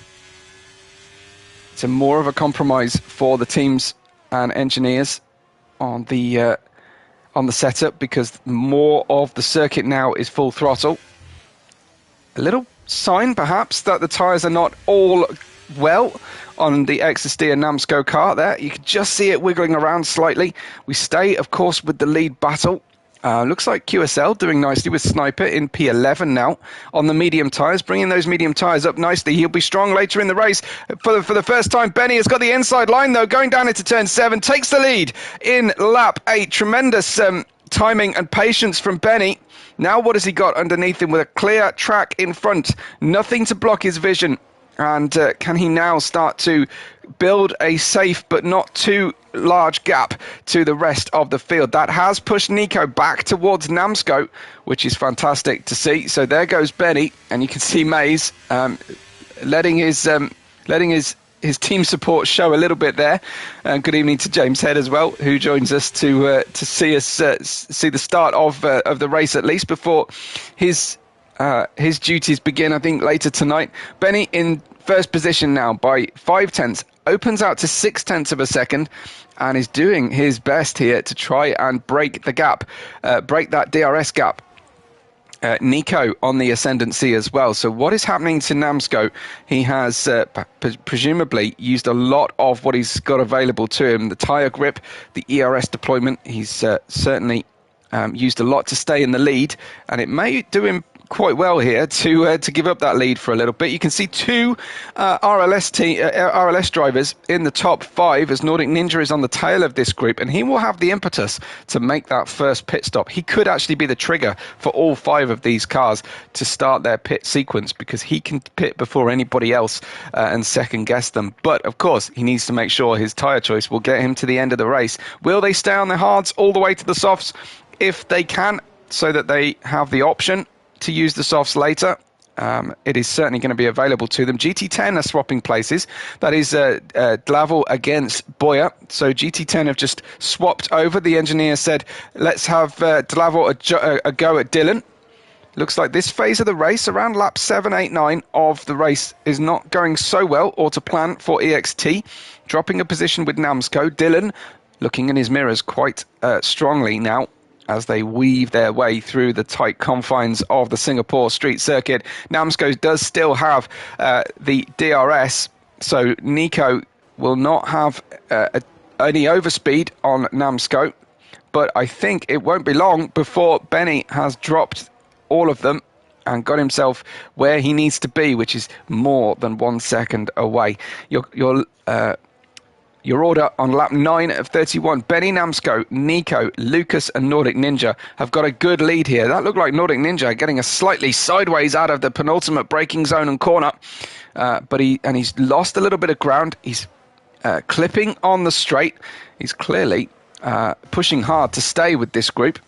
It's more of a compromise for the teams and engineers on the setup, because more of the circuit now is full throttle. A little sign perhaps that the tyres are not all well on the XSD and Namsco car there. You can just see it wiggling around slightly. We stay, of course, with the lead battle. Looks like QSL doing nicely with Sniper in P11 now on the medium tyres, bringing those medium tyres up nicely. He'll be strong later in the race. For the first time, Benny has got the inside line, though, going down into turn 7, takes the lead in lap 8. Tremendous timing and patience from Benny. Now what has he got underneath him with a clear track in front? Nothing to block his vision. And can he now start to build a safe but not too large gap to the rest of the field? That has pushed Nico back towards Namsco, which is fantastic to see. So there goes Benny, and you can see Mays letting his team support show a little bit there. Good evening to James Head as well, who joins us to see us see the start of the race, at least before his duties begin, I think, later tonight. Benny in first position now by 0.5, opens out to 0.6 of a second, and is doing his best here to try and break the gap, break that DRS gap. Nico on the ascendancy as well. So what is happening to Namsco? He has presumably used a lot of what he's got available to him. The tyre grip, the ERS deployment. He's certainly used a lot to stay in the lead, and it may do him quite well here to give up that lead for a little bit. You can see two RLS drivers in the top 5 as Nordic Ninja is on the tail of this group, and he will have the impetus to make that first pit stop. He could actually be the trigger for all 5 of these cars to start their pit sequence, because he can pit before anybody else and second guess them. But of course, he needs to make sure his tyre choice will get him to the end of the race. Will they stay on the hards all the way to the softs? If they can, so that they have the option to use the softs later, it is certainly going to be available to them. GT10 are swapping places. That is Dlavel against Boyer. So GT10 have just swapped over. The engineer said, let's have Dlavel a go at Dylan. Looks like this phase of the race, around lap 7, 8, 9 of the race, is not going so well or to plan for EXT. Dropping a position with Namsco. Dylan looking in his mirrors quite strongly now as they weave their way through the tight confines of the Singapore street circuit. Namsco does still have the DRS, so Nico will not have any overspeed on Namsco, but I think it won't be long before Benny has dropped all of them and got himself where he needs to be, which is more than 1 second away. Your order on lap 9 of 31. Benny, Namsco, Nico, Lucas and Nordic Ninja have got a good lead here. That looked like Nordic Ninja getting a slightly sideways out of the penultimate braking zone and corner. But he's lost a little bit of ground. He's clipping on the straight. He's clearly pushing hard to stay with this group.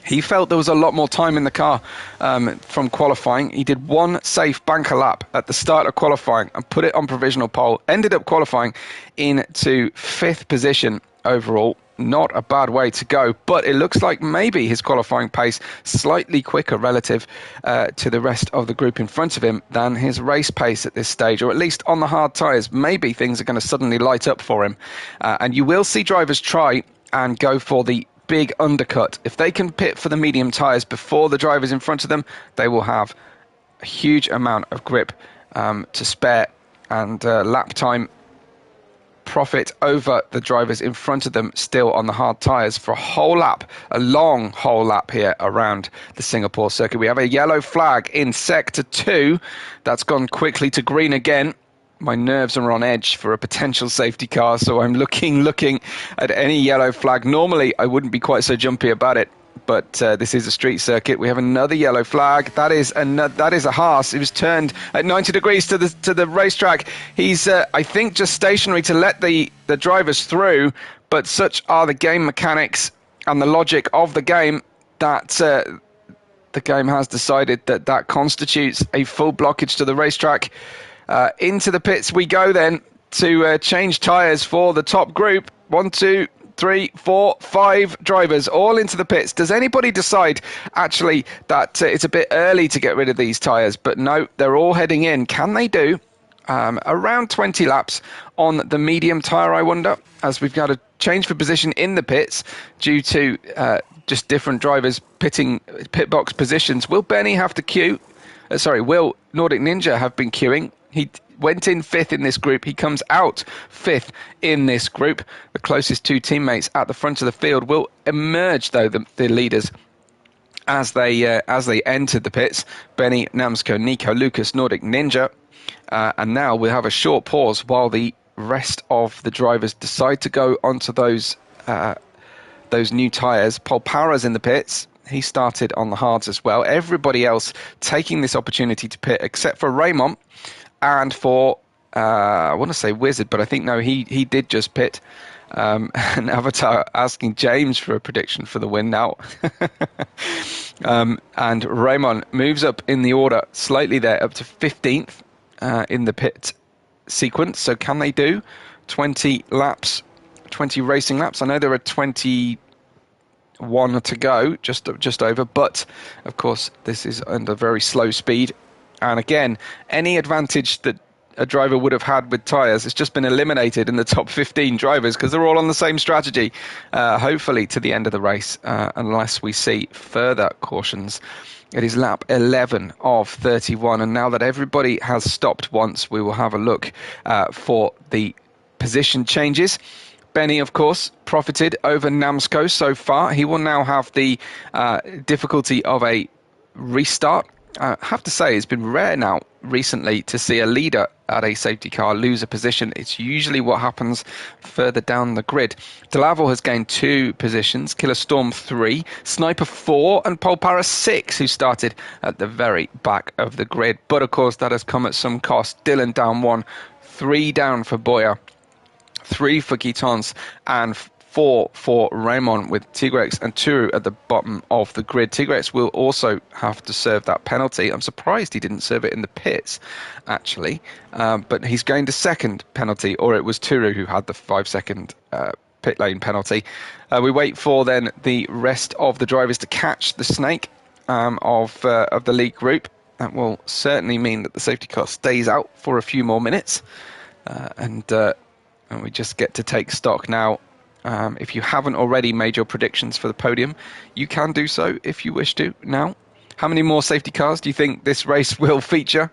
He felt there was a lot more time in the car from qualifying. He did one safe banker lap at the start of qualifying and put it on provisional pole. Ended up qualifying into 5th position overall. Not a bad way to go, but it looks like maybe his qualifying pace slightly quicker relative to the rest of the group in front of him than his race pace at this stage, or at least on the hard tyres. Maybe things are going to suddenly light up for him. And you will see drivers try and go for the big undercut. If they can pit for the medium tyres before the drivers in front of them, they will have a huge amount of grip to spare and lap time profit over the drivers in front of them still on the hard tyres for a whole lap, a long whole lap here around the Singapore circuit. We have a yellow flag in sector 2. That's gone quickly to green again. My nerves are on edge for a potential safety car, so I'm looking at any yellow flag. Normally, I wouldn't be quite so jumpy about it, but this is a street circuit. We have another yellow flag. That is a Haas. It was turned at 90 degrees to the racetrack. He's, I think, just stationary to let the drivers through, but such are the game mechanics and the logic of the game that the game has decided that constitutes a full blockage to the racetrack. Into the pits we go then to change tyres for the top group. 1, 2, 3, 4, 5 drivers all into the pits. Does anybody decide actually that it's a bit early to get rid of these tyres? But no, they're all heading in. Can they do around 20 laps on the medium tyre, I wonder, as we've got a change for position in the pits due to just different drivers pitting pit box positions. Will Benny have to queue? Will Nordic Ninja have been queuing? He went in 5th in this group. He comes out 5th in this group. The closest 2 teammates at the front of the field will emerge, though, the leaders as they entered the pits. Benny, Namsco, Nico, Lucas, Nordic Ninja. And now we'll have a short pause while the rest of the drivers decide to go onto those new tyres. Polpara's in the pits. He started on the hards as well. Everybody else taking this opportunity to pit, except for Raymond and for, I want to say Wizard, but I think, no, he did just pit. And Avatar asking James for a prediction for the win now. And Raymond moves up in the order slightly there, up to 15th in the pit sequence. So can they do 20 laps, 20 racing laps? I know there are 21 to go, just over, but of course this is under very slow speed. And again, any advantage that a driver would have had with tyres has just been eliminated in the top 15 drivers because they're all on the same strategy, hopefully to the end of the race, unless we see further cautions. It is lap 11 of 31, and now that everybody has stopped once, we will have a look for the position changes. Benny, of course, profited over Namsco so far. He will now have the difficulty of a restart. I have to say, it's been rare now recently to see a leader at a safety car lose a position. It's usually what happens further down the grid. Delaval has gained 2 positions, Killer Storm 3, Sniper 4 and Polpara 6, who started at the very back of the grid. But of course that has come at some cost. Dylan down 1, 3 down for Boyer, 3 for Guitons and 4 for Raymond, with Tigrex and Turu at the bottom of the grid. Tigrex will also have to serve that penalty. I'm surprised he didn't serve it in the pits, actually. But he's gained a second penalty, or it was Turu who had the 5-second pit lane penalty. We wait for then the rest of the drivers to catch the snake of the lead group. That will certainly mean that the safety car stays out for a few more minutes. And we just get to take stock now. If you haven't already made your predictions for the podium, you can do so if you wish to now. How many more safety cars do you think this race will feature?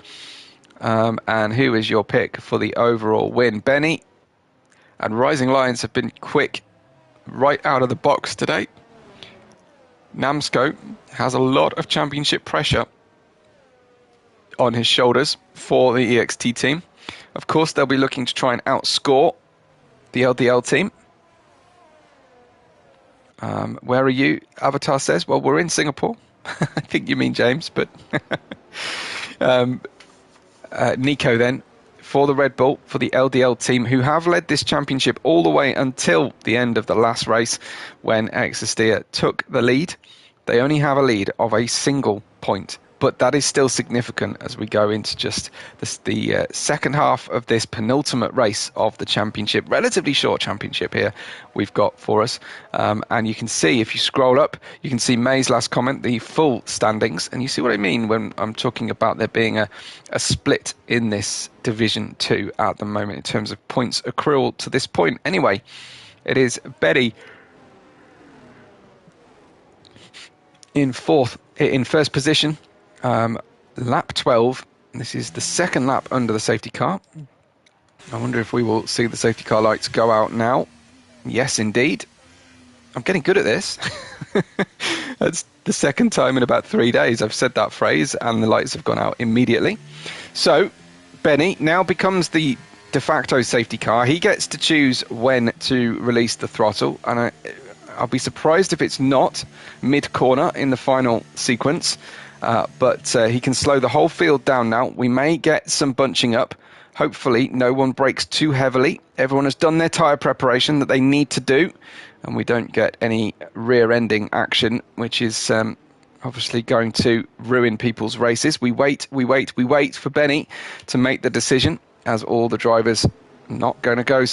And who is your pick for the overall win? Benny and Rising Lions have been quick right out of the box today. Namsko has a lot of championship pressure on his shoulders for the EXT team. Of course, they'll be looking to try and outscore the LDL team. Where are you? Avatar says, well, we're in Singapore. I think you mean James, but Nico then for the Red Bull, for the LDL team, who have led this championship all the way until the end of the last race when Exastia took the lead. They only have a lead of a single point, but that is still significant as we go into just the second half of this penultimate race of the championship. Relatively short championship here we've got for us. And you can see, if you scroll up, you can see May's last comment, the full standings. And you see what I mean when I'm talking about there being a split in this Division 2 at the moment in terms of points accrual to this point. Anyway, it is Betty in first position. Lap 12. This is the second lap under the safety car. I wonder if we will see the safety car lights go out now. Yes, indeed. I'm getting good at this. That's the second time in about 3 days I've said that phrase, and the lights have gone out immediately. So, Benny now becomes the de facto safety car. He gets to choose when to release the throttle, and I'll be surprised if it's not mid-corner in the final sequence. But he can slow the whole field down now. We may get some bunching up. Hopefully no one brakes too heavily. Everyone has done their tyre preparation that they need to do, and we don't get any rear-ending action, which is obviously going to ruin people's races. We wait for Benny to make the decision, as all the drivers not going to go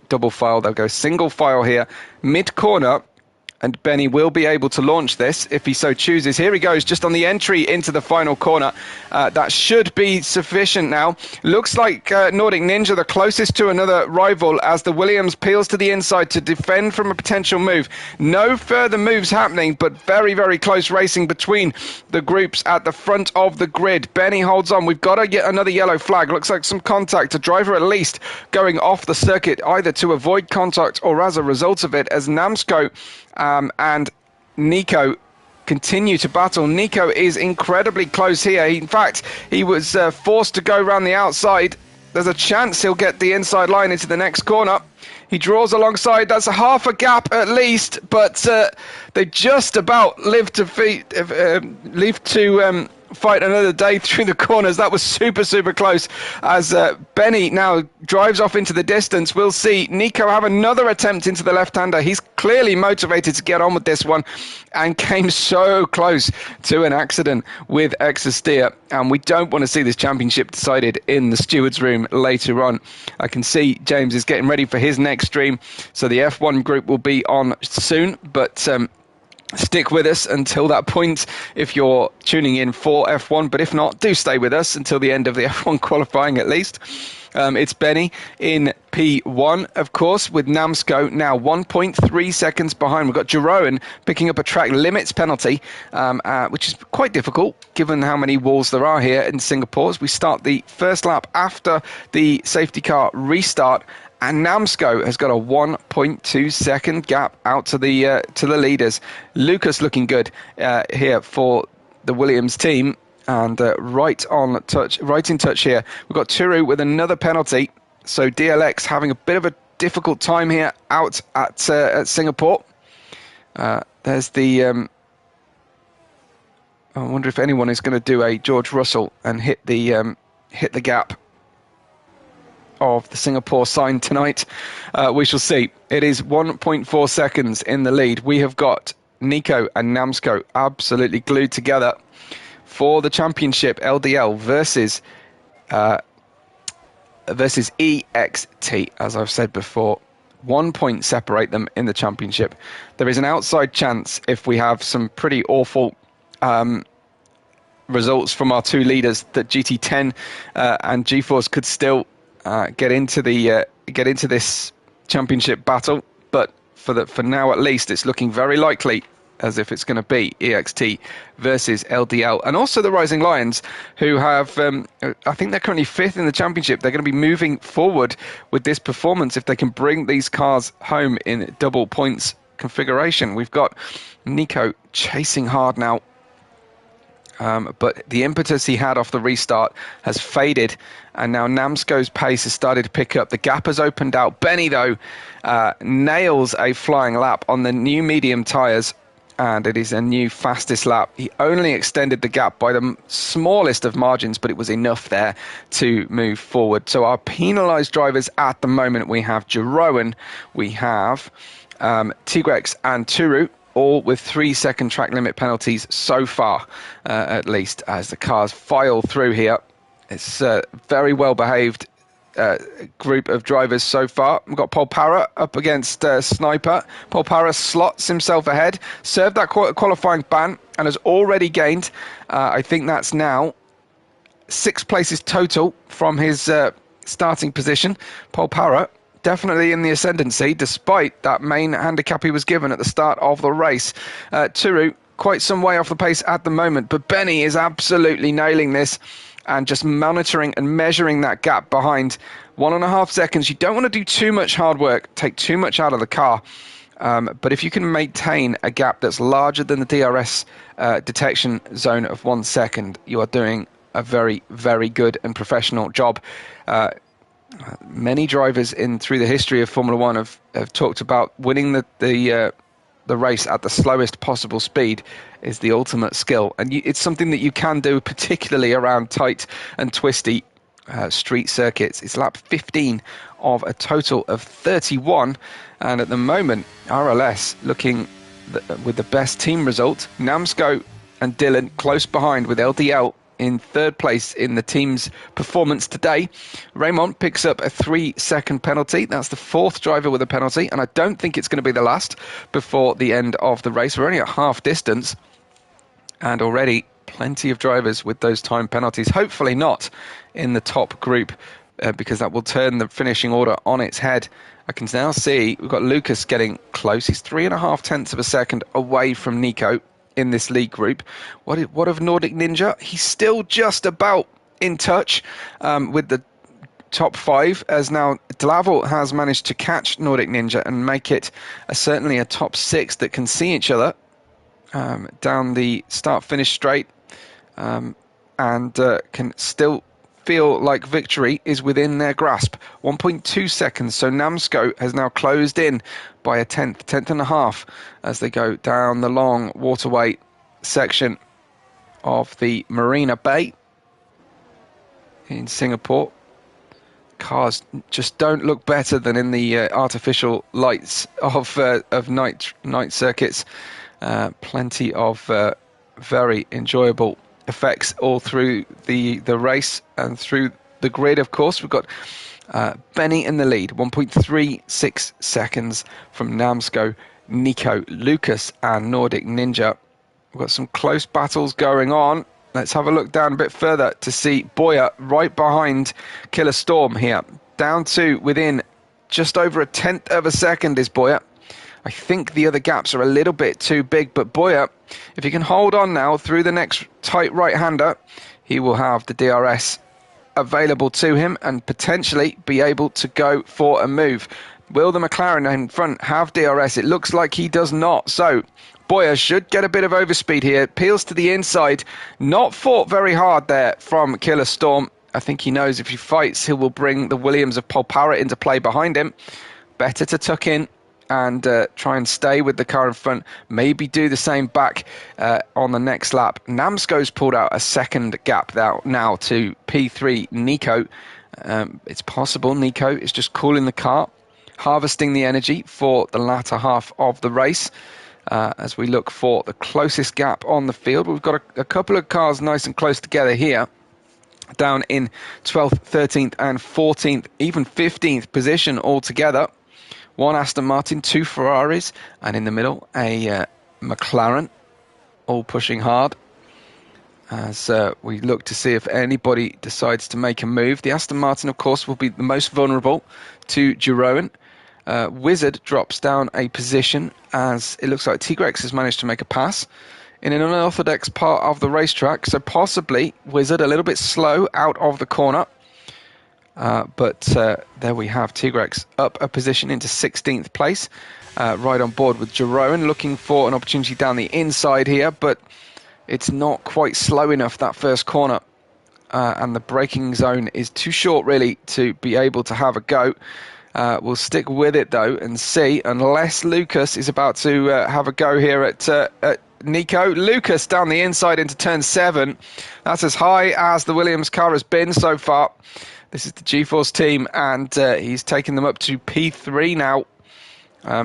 double file. They'll go single file here, mid-corner. And Benny will be able to launch this if he so chooses. Here he goes, just on the entry into the final corner. That should be sufficient now. Looks like Nordic Ninja the closest to another rival as the Williams peels to the inside to defend from a potential move. No further moves happening, but very, very close racing between the groups at the front of the grid. Benny holds on. We've got another yellow flag. Looks like some contact. A driver at least going off the circuit, either to avoid contact or as a result of it, as Namsko and Nico continue to battle. Nico is incredibly close here. In fact, he was forced to go around the outside. There's a chance he'll get the inside line into the next corner. He draws alongside. That's a half a gap at least, but they just about live to fight another day through the corners. That was super, super close as Benny now drives off into the distance. We'll see Nico have another attempt into the left-hander. He's clearly motivated to get on with this one and came so close to an accident with Exastia. And we don't want to see this championship decided in the steward's room later on. I can see James is getting ready for his next stream. So the F1 group will be on soon, but stick with us until that point if you're tuning in for F1, but if not, do stay with us until the end of the F1 qualifying at least. It's Benny in P1, of course, with Namsko now 1.3 seconds behind. We've got Jeroen picking up a track limits penalty, which is quite difficult given how many walls there are here in Singapore as we start the first lap after the safety car restart. And Namsko has got a 1.2 second gap out to the leaders. Lucas looking good here for the Williams team, and right in touch here. We've got Turu with another penalty. So DLX having a bit of a difficult time here out at Singapore. There's the. I wonder if anyone is going to do a George Russell and hit the gap of the Singapore sign tonight. We shall see. It is 1.4 seconds in the lead. We have got Nico and Namsko absolutely glued together for the championship. LDL versus EXT, as I've said before. 1 point separate them in the championship. There is an outside chance, if we have some pretty awful results from our two leaders, that GT10 and GeForce could still get into this championship battle. But for now, at least, it's looking very likely as if it's going to be EXT versus LDL. And also the Rising Lions, who have, I think they're currently 5th in the championship. They're going to be moving forward with this performance if they can bring these cars home in double points configuration. We've got Nico chasing hard now. But the impetus he had off the restart has faded, and now Namsko's pace has started to pick up. The gap has opened out. Benny, though, nails a flying lap on the new medium tyres, and it is a new fastest lap. He only extended the gap by the smallest of margins, but it was enough there to move forward. So our penalised drivers at the moment, we have Jeroen, we have Tigrex and Turu, all with 3-second track limit penalties so far, at least, as the cars file through here. It's a very well behaved group of drivers so far. We've got Polpara up against Sniper. Polpara slots himself ahead, served that qualifying ban, and has already gained, I think that's now 6 places total from his starting position. Polpara definitely in the ascendancy, despite that main handicap he was given at the start of the race. Turu, quite some way off the pace at the moment, but Benny is absolutely nailing this and just monitoring and measuring that gap behind 1.5 seconds. You don't want to do too much hard work, take too much out of the car. But if you can maintain a gap that's larger than the DRS detection zone of 1 second, you are doing a very, very good and professional job. Many drivers through the history of Formula One have talked about winning the race at the slowest possible speed is the ultimate skill, and it's something that you can do, particularly around tight and twisty street circuits. It's lap 15 of a total of 31, and at the moment RLS looking with the best team result. Namsko and Dylan close behind, with LDL in 3rd place in the team's performance today. Raymond picks up a 3-second penalty. That's the 4th driver with a penalty, and I don't think it's going to be the last before the end of the race. We're only at half distance, and already plenty of drivers with those time penalties. Hopefully not in the top group, because that will turn the finishing order on its head. I can now see we've got Lucas getting close. He's 3.5 tenths of a second away from Nico in this league group. What of Nordic Ninja? He's still just about in touch with the top 5, as now Dlavel has managed to catch Nordic Ninja and make it certainly a top 6 that can see each other down the start-finish straight, and can still feel like victory is within their grasp. 1.2 seconds, so Namsko has now closed in by a tenth and a half as they go down the long waterway section of the Marina Bay in Singapore. Cars just don't look better than in the artificial lights of night circuits. Plenty of very enjoyable effects all through the race and through the grid. Of course, we've got Benny in the lead, 1.36 seconds from Namsko, Nico, Lucas and Nordic Ninja. We've got some close battles going on. Let's have a look down a bit further to see Boyer right behind Killer Storm here, down to within just over a tenth of a second is Boyer. I think the other gaps are a little bit too big, but Boyer, if he can hold on now through the next tight right-hander, he will have the DRS available to him and potentially be able to go for a move. Will the McLaren in front have DRS? It looks like he does not. So Boyer should get a bit of overspeed here. Peels to the inside. Not fought very hard there from Killer Storm. I think he knows if he fights, he will bring the Williams of Polpara into play behind him. Better to tuck in and try and stay with the car in front. Maybe do the same back on the next lap. Namsko's pulled out a second gap now to P3 Nico. It's possible Nico is just cooling the car, harvesting the energy for the latter half of the race. As we look for the closest gap on the field, we've got a couple of cars nice and close together here, down in 12th, 13th and 14th, even 15th position altogether. One Aston Martin, two Ferraris, and in the middle a McLaren, all pushing hard as we look to see if anybody decides to make a move. The Aston Martin, of course, will be the most vulnerable to Giroen. Wizard drops down a position as it looks like Tigrex has managed to make a pass in an unorthodox part of the racetrack, so possibly Wizard a little bit slow out of the corner. But there we have Tigrex up a position into 16th place, right on board with Giroen, looking for an opportunity down the inside here, but it's not quite slow enough, that first corner, and the braking zone is too short really to be able to have a go. We'll stick with it though and see, unless Lucas is about to have a go here at Nico. Lucas down the inside into turn 7. That's as high as the Williams car has been so far. This is the G-Force team, and he's taken them up to P3 now.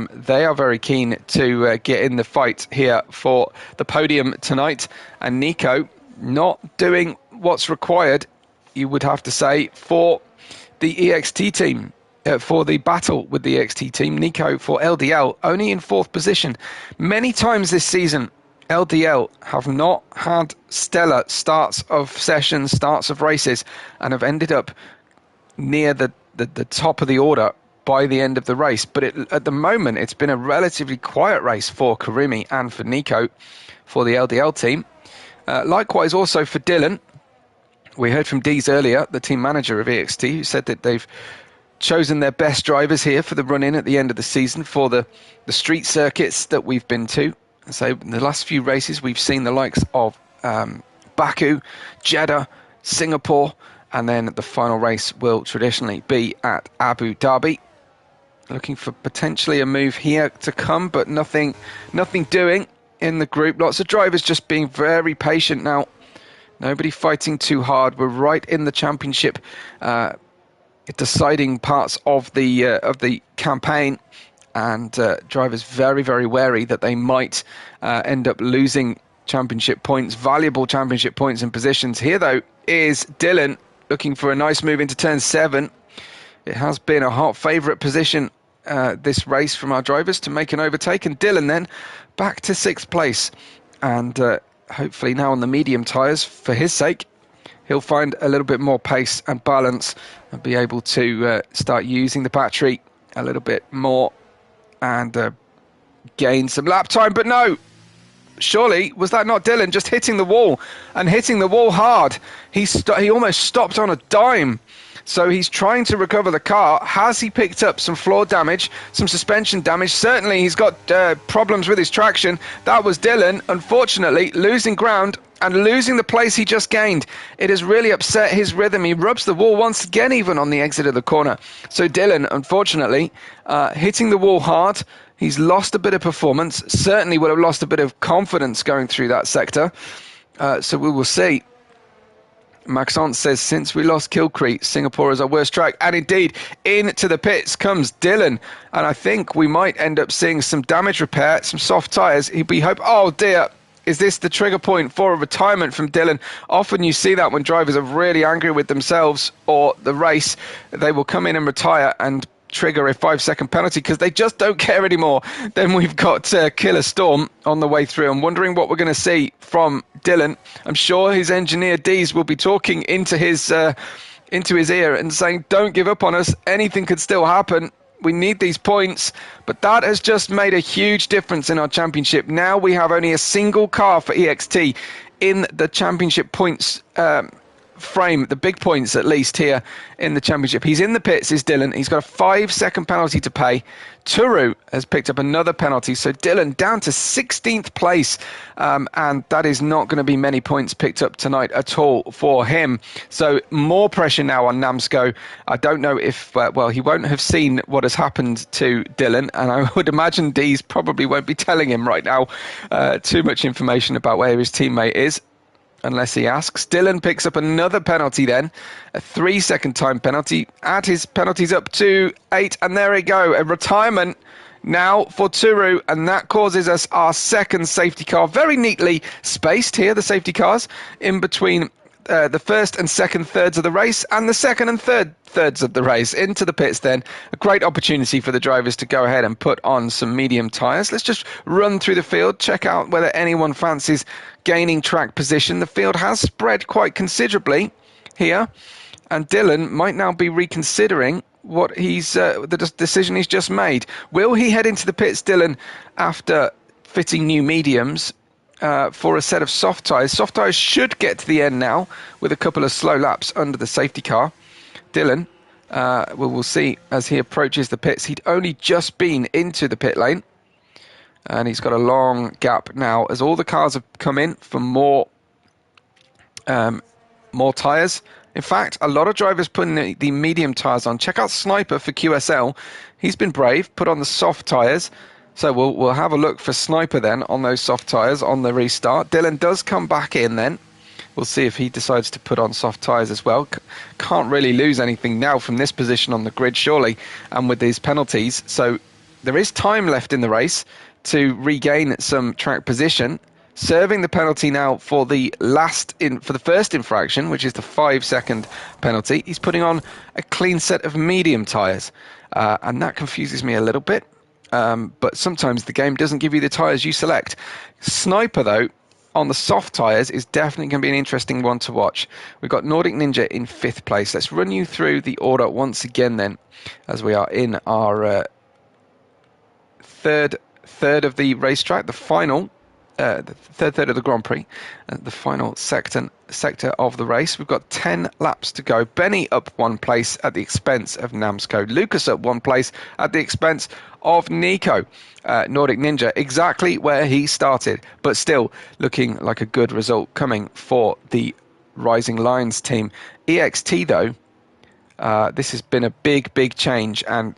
They are very keen to get in the fight here for the podium tonight. And Nico not doing what's required, you would have to say, for the EXT team. For the battle with the EXT team. Nico for LDL only in 4th position. Many times this season, LDL have not had stellar starts of sessions, starts of races, and have ended up near the top of the order by the end of the race. But at the moment, it's been a relatively quiet race for Karimi and for Nico for the LDL team. Likewise also for Dylan. We heard from Dees earlier, the team manager of EXT, who said that they've chosen their best drivers here for the run-in at the end of the season for the street circuits that we've been to. So in the last few races, we've seen the likes of Baku, Jeddah, Singapore, and then the final race will traditionally be at Abu Dhabi. Looking for potentially a move here to come, but nothing doing in the group. Lots of drivers just being very patient now. Nobody fighting too hard. We're right in the championship deciding parts of the campaign, and drivers very, very wary that they might end up losing championship points, valuable championship points and positions. Here though is Dylan looking for a nice move into turn 7. It has been a hot favourite position this race from our drivers to make an overtake, and Dylan then back to 6th place, and hopefully now on the medium tyres for his sake he'll find a little bit more pace and balance and be able to start using the battery a little bit more and gain some lap time. But no, surely was that not Dylan just hitting the wall, and hitting the wall hard? He almost stopped on a dime. So he's trying to recover the car. Has he picked up some floor damage, some suspension damage? Certainly he's got problems with his traction. That was Dylan, unfortunately, losing ground and losing the place he just gained. It has really upset his rhythm. He rubs the wall once again, even on the exit of the corner. So Dylan, unfortunately, hitting the wall hard. He's lost a bit of performance. Certainly would have lost a bit of confidence going through that sector. So we will see. Maxence says, since we lost Kilcree, Singapore is our worst track. And indeed, into the pits comes Dylan. And I think we might end up seeing some damage repair, some soft tyres. We hope, oh dear, is this the trigger point for a retirement from Dylan? Often you see that when drivers are really angry with themselves or the race, they will come in and retire and trigger a 5-second penalty because they just don't care anymore. Then we've got Killer Storm on the way through. I'm wondering what we're going to see from Dylan. I'm sure his engineer Dees will be talking into his ear and saying, don't give up on us. Anything could still happen. We need these points. But that has just made a huge difference in our championship. Now we have only a single car for EXT in the championship points frame, the big points at least here in the championship. He's in the pits, is Dylan. He's got a 5-second penalty to pay. Turu has picked up another penalty, so Dylan down to 16th place, and that is not going to be many points picked up tonight at all for him. So more pressure now on Namsco. I don't know if, well, he won't have seen what has happened to Dylan, and I would imagine Dees probably won't be telling him right now too much information about where his teammate is. unless he asks. Dylan picks up another penalty then, a 3-second time penalty. Add his penalties up to 8, and there we go, a retirement now for Turu, and that causes us our second safety car, very neatly spaced here, the safety cars, in between the first and second thirds of the race and the second and third thirds of the race into the pits then. A great opportunity for the drivers to go ahead and put on some medium tyres. Let's just run through the field, check out whether anyone fancies gaining track position. The field has spread quite considerably here, and Dylan might now be reconsidering what he's the decision he's just made. Will he head into the pits, Dylan, after fitting new mediums for a set of soft tyres? Soft tyres should get to the end now with a couple of slow laps under the safety car. Dylan, we'll see as he approaches the pits. He'd only just been into the pit lane, and he's got a long gap now as all the cars have come in for more tyres. In fact, a lot of drivers putting the medium tyres on. Check out Sniper for QSL. He's been brave, put on the soft tyres. So we'll have a look for Sniper then on those soft tyres on the restart. Dylan does come back in then. We'll see if he decides to put on soft tyres as well. Can't really lose anything now from this position on the grid, surely, and with these penalties. So there is time left in the race to regain some track position. Serving the penalty now for the first infraction, which is the 5-second penalty. He's putting on a clean set of medium tyres, and that confuses me a little bit. But sometimes the game doesn't give you the tyres you select. Sniper, though, on the soft tyres is definitely going to be an interesting one to watch. We've got Nordic Ninja in 5th place. Let's run you through the order once again then, as we are in our third of the racetrack, the final. The third of the Grand Prix, the final sector of the race. We've got 10 laps to go. Benny up 1 place at the expense of Namsco. Lucas up 1 place at the expense of Nico. Nordic Ninja exactly where he started, but still looking like a good result coming for the Rising Lions team. EXT though, this has been a big change, and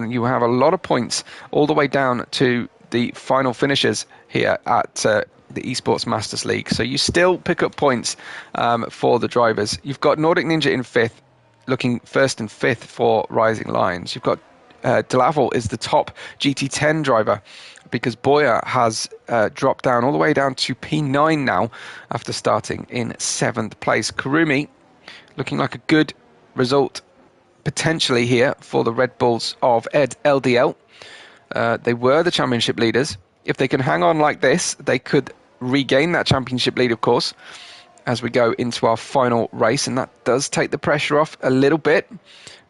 you have a lot of points all the way down to the final finishers here at the Esports Masters League. So you still pick up points for the drivers. You've got Nordic Ninja in 5th, looking 1st and 5th for Rising Lions. You've got Delaval is the top GT10 driver because Boyer has dropped down all the way down to P9 now after starting in 7th place. Kurumi looking like a good result potentially here for the Red Bulls of LDL. They were the championship leaders. If they can hang on like this, they could regain that championship lead, of course, as we go into our final race. And that does take the pressure off a little bit.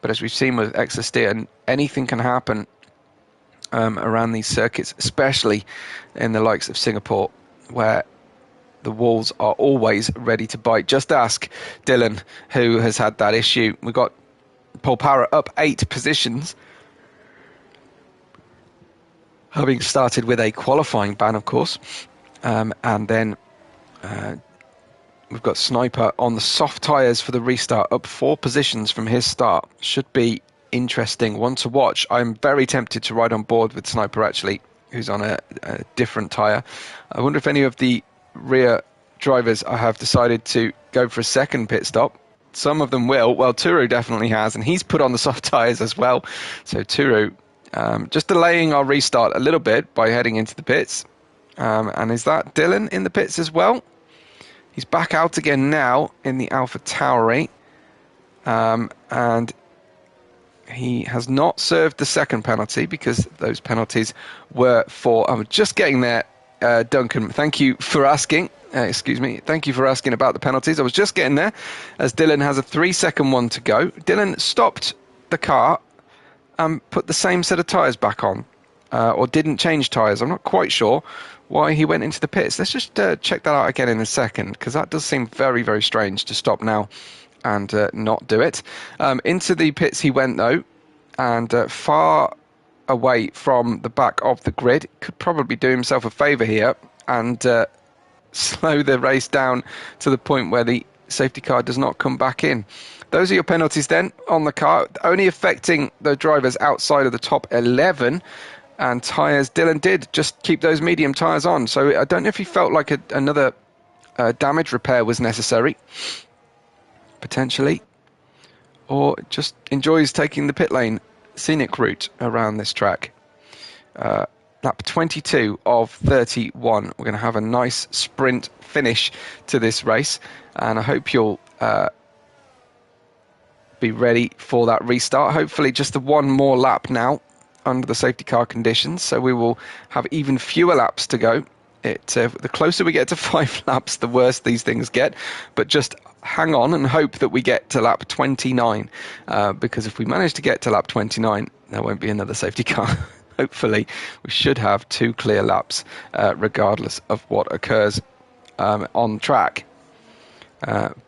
But as we've seen with Exosteer, anything can happen around these circuits, especially in the likes of Singapore, where the walls are always ready to bite. Just ask Dylan, who has had that issue. We've got Paul Parra up 8 positions, having started with a qualifying ban, of course. And then we've got Sniper on the soft tyres for the restart, up 4 positions from his start. Should be interesting, one to watch. I'm very tempted to ride on board with Sniper, actually, who's on a different tyre. I wonder if any of the rear drivers have decided to go for a second pit stop. Some of them will. Well, Turu definitely has, and he's put on the soft tyres as well. So Turu just delaying our restart a little bit by heading into the pits. And is that Dylan in the pits as well? He's back out again now in the Alpha Tauri. And he has not served the second penalty because those penalties were for... I'm just getting there, Duncan. Thank you for asking. Excuse me. Thank you for asking about the penalties. I was just getting there as Dylan has a 3-second one to go. Dylan stopped the car and put the same set of tyres back on, or didn't change tyres. I'm not quite sure why he went into the pits. Let's just check that out again in a second, because that does seem very strange to stop now and not do it. Into the pits he went, though, and far away from the back of the grid. Could probably do himself a favour here and slow the race down to the point where the safety car does not come back in. Those are your penalties then on the car, only affecting the drivers outside of the top 11. And tyres, Dylan did just keep those medium tyres on. So I don't know if he felt like another damage repair was necessary, potentially, or just enjoys taking the pit lane scenic route around this track. Lap 22 of 31. We're going to have a nice sprint finish to this race, and I hope you'll be ready for that restart. Hopefully just the one more lap now under the safety car conditions, so we will have even fewer laps to go. The closer we get to 5 laps, the worse these things get, but just hang on and hope that we get to lap 29, because if we manage to get to lap 29, there won't be another safety car. Hopefully we should have 2 clear laps, regardless of what occurs on track.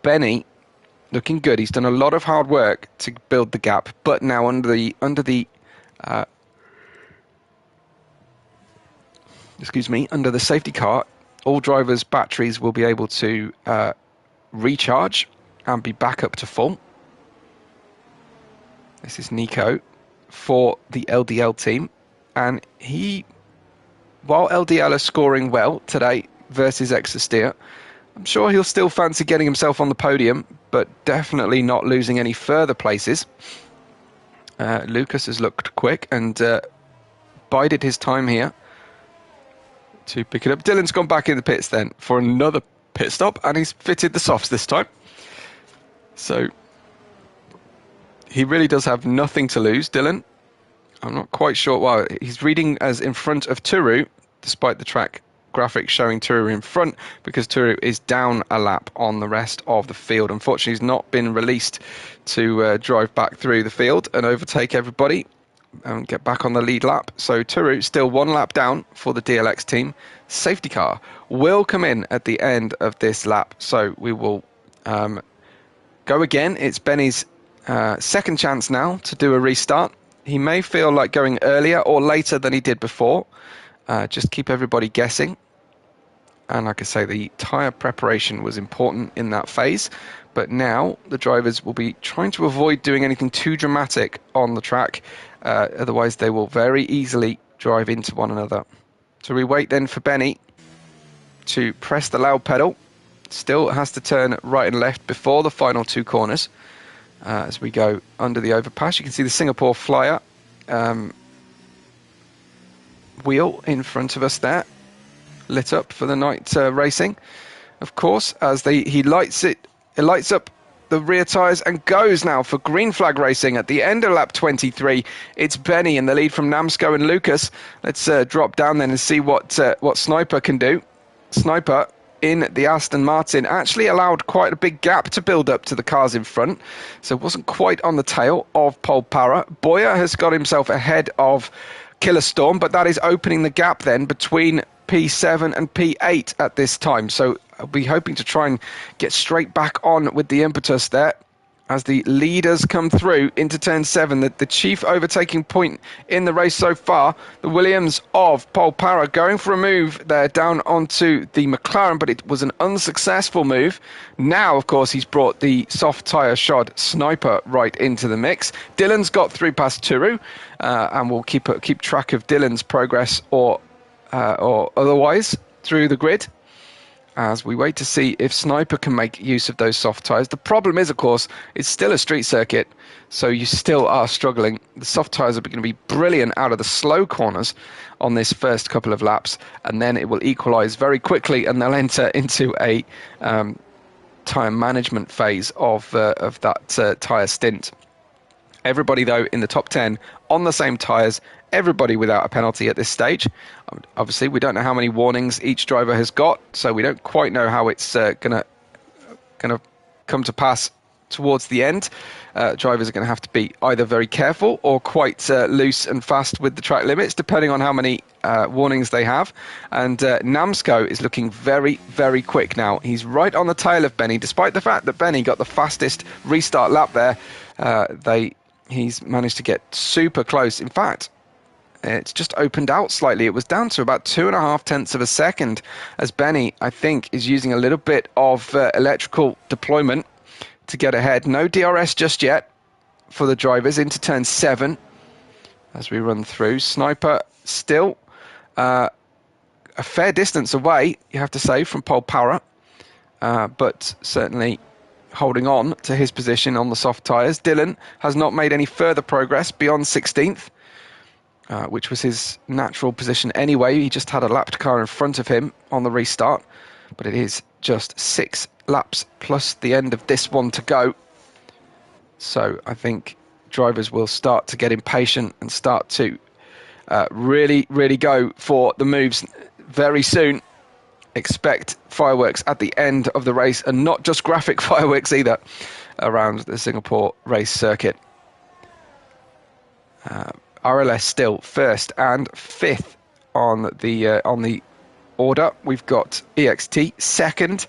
Benny looking good. He's done a lot of hard work to build the gap, but now under the safety car, all drivers' batteries will be able to recharge and be back up to full. This is Nico for the LDL team, and while LDL are scoring well today versus Exosteer, I'm sure he'll still fancy getting himself on the podium, but definitely not losing any further places. Lucas has looked quick and bided his time here to pick it up. Dylan's gone back in the pits then for another pit stop, and he's fitted the softs this time. So he really does have nothing to lose, Dylan. I'm not quite sure. Well, he's reading as in front of Turu, despite the track graphics showing Turu in front, because Turu is down a lap on the rest of the field. Unfortunately, he's not been released to drive back through the field and overtake everybody and get back on the lead lap. So Turu still 1 lap down for the DLX team. Safety car will come in at the end of this lap, so we will go again. It's Benny's second chance now to do a restart. He may feel like going earlier or later than he did before. Just keep everybody guessing. And like I say, the tyre preparation was important in that phase. But now the drivers will be trying to avoid doing anything too dramatic on the track. Otherwise, they will very easily drive into one another. So we wait then for Benny to press the loud pedal. Still has to turn right and left before the final 2 corners. As we go under the overpass, you can see the Singapore Flyer wheel in front of us there, lit up for the night racing. Of course, as he lights up the rear tyres and goes now for green flag racing at the end of lap 23. It's Benny in the lead from Namsco and Lucas. Let's drop down then and see what Sniper can do. Sniper in the Aston Martin actually allowed quite a big gap to build up to the cars in front, so wasn't quite on the tail of Pol Para. Boyer has got himself ahead of Killer Storm, but that is opening the gap then between P7 and P8 at this time. So I'll be hoping to try and get straight back on with the impetus there as the leaders come through into turn 7. The chief overtaking point in the race so far, the Williams of Pol Para going for a move there down onto the McLaren, but it was an unsuccessful move. Now, of course, he's brought the soft tyre shod Sniper right into the mix. Dylan's got through past Turu, and we'll keep track of Dylan's progress or otherwise through the grid, as we wait to see if Sniper can make use of those soft tyres. The problem is, of course, it's still a street circuit, so you still are struggling. The soft tyres are going to be brilliant out of the slow corners on this first couple of laps, and then it will equalise very quickly, and they'll enter into a tyre management phase of that tyre stint. Everybody, though, in the top 10 on the same tyres, everybody without a penalty at this stage. Obviously, we don't know how many warnings each driver has got, so we don't quite know how it's going to come to pass towards the end. Drivers are going to have to be either very careful or quite loose and fast with the track limits, depending on how many warnings they have. And Namsco is looking very, very quick now. He's right on the tail of Benny, despite the fact that Benny got the fastest restart lap there. He's managed to get super close. In fact, it's just opened out slightly. It was down to about 2.5 tenths of a second, as Benny, I think, is using a little bit of electrical deployment to get ahead. No DRS just yet for the drivers into turn 7 as we run through. Sniper still a fair distance away, you have to say, from Pol Para. but certainly holding on to his position on the soft tyres. Dylan has not made any further progress beyond 16th, which was his natural position anyway. He just had a lapped car in front of him on the restart, but it is just 6 laps plus the end of this one to go. So I think drivers will start to get impatient and start to really go for the moves very soon. Expect fireworks at the end of the race, and not just graphic fireworks either, around the Singapore race circuit. RLS still first and 5th on the order. We've got EXT second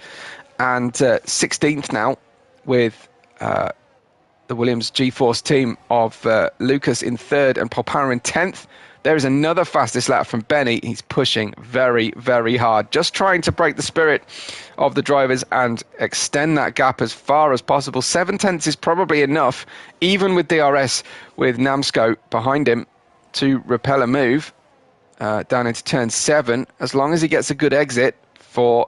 and 16th now, with the Williams G-Force team of Lucas in 3rd and Polpara in 10th. There is another fastest lap from Benny. He's pushing very hard, just trying to break the spirit of the drivers and extend that gap as far as possible. 7/10 is probably enough, even with DRS, with Namsko behind him, to repel a move down into turn 7, as long as he gets a good exit for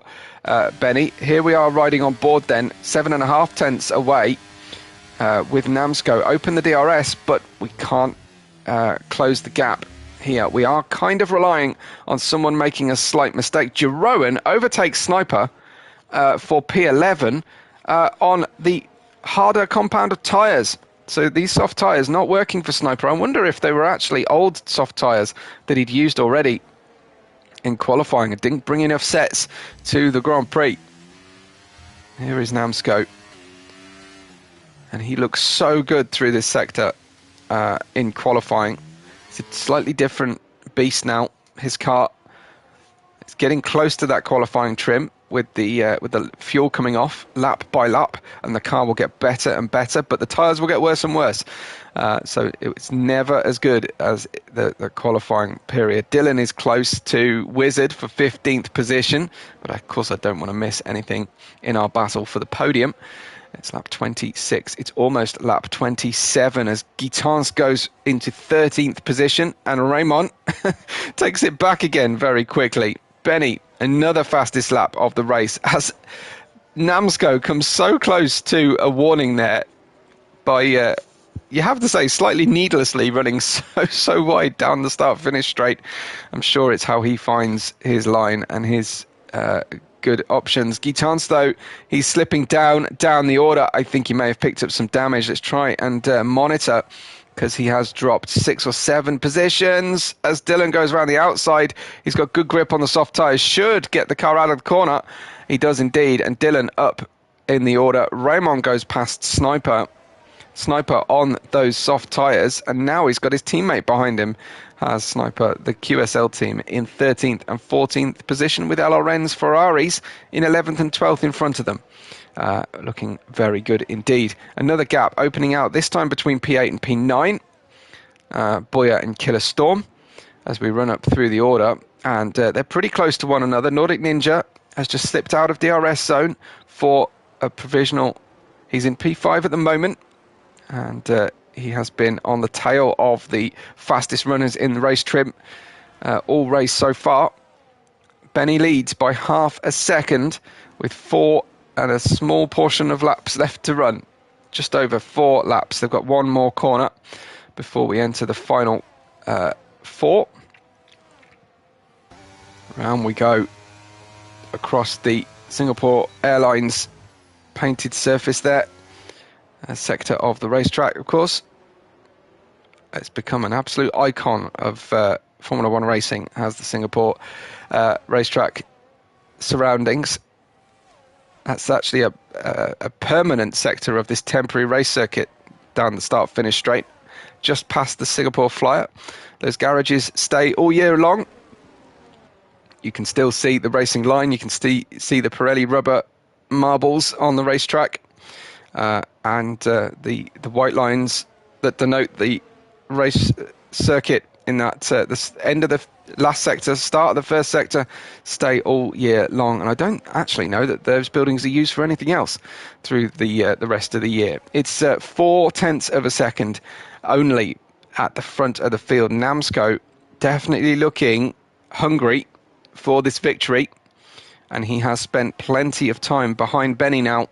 Benny. Here we are riding on board then, 7.5 tenths away with Namsko. Open the DRS, but we can't close the gap here. We are kind of relying on someone making a slight mistake. Jeroen overtakes Sniper for P11 on the harder compound of tyres. So these soft tyres not working for Sniper. I wonder if they were actually old soft tyres that he'd used already in qualifying and didn't bring enough sets to the Grand Prix. Here is Namsko. And he looks so good through this sector in qualifying. It's a slightly different beast now. His car is getting close to that qualifying trim with the fuel coming off lap by lap, and the car will get better and better, but the tyres will get worse and worse. So it's never as good as the qualifying period. Dylan is close to Wizard for 15th position, but of course I don't want to miss anything in our battle for the podium. It's lap 26. It's almost lap 27 as Guitans goes into 13th position and Raymond takes it back again very quickly. Benny, another fastest lap of the race, as Namsko comes so close to a warning there by, you have to say, slightly needlessly running so wide down the start-finish straight. I'm sure it's how he finds his line and his good options. Guitans, though, he's slipping down the order. I think he may have picked up some damage. Let's try and monitor, because he has dropped 6 or 7 positions as Dylan goes around the outside. He's got good grip on the soft tyres, should get the car out of the corner. He does indeed, and Dylan up in the order. Raymond goes past Sniper on those soft tyres, and now he's got his teammate behind him, has Sniper, the QSL team, in 13th and 14th position, with LRN's Ferraris in 11th and 12th in front of them. Looking very good indeed. Another gap opening out, this time between P8 and P9. Boya and Killer Storm, as we run up through the order, and they're pretty close to one another. Nordic Ninja has just slipped out of DRS zone for a provisional. He's in P5 at the moment, and he has been on the tail of the fastest runners in the race trim all race so far. Benny leads by half a second with 4 and a small portion of laps left to run. Just over 4 laps. They've got one more corner before we enter the final 4. Round we go across the Singapore Airlines painted surface there. A sector of the racetrack, of course. It's become an absolute icon of Formula One racing, has the Singapore racetrack surroundings. That's actually a permanent sector of this temporary race circuit down the start-finish straight, just past the Singapore Flyer. Those garages stay all year long. You can still see the racing line. You can see the Pirelli rubber marbles on the racetrack. And the white lines that denote the race circuit in that the end of the last sector, start of the first sector, stay all year long. And I don't actually know that those buildings are used for anything else through the rest of the year. It's 0.4 of a second only at the front of the field. Namsko definitely looking hungry for this victory. and he has spent plenty of time behind Benny now,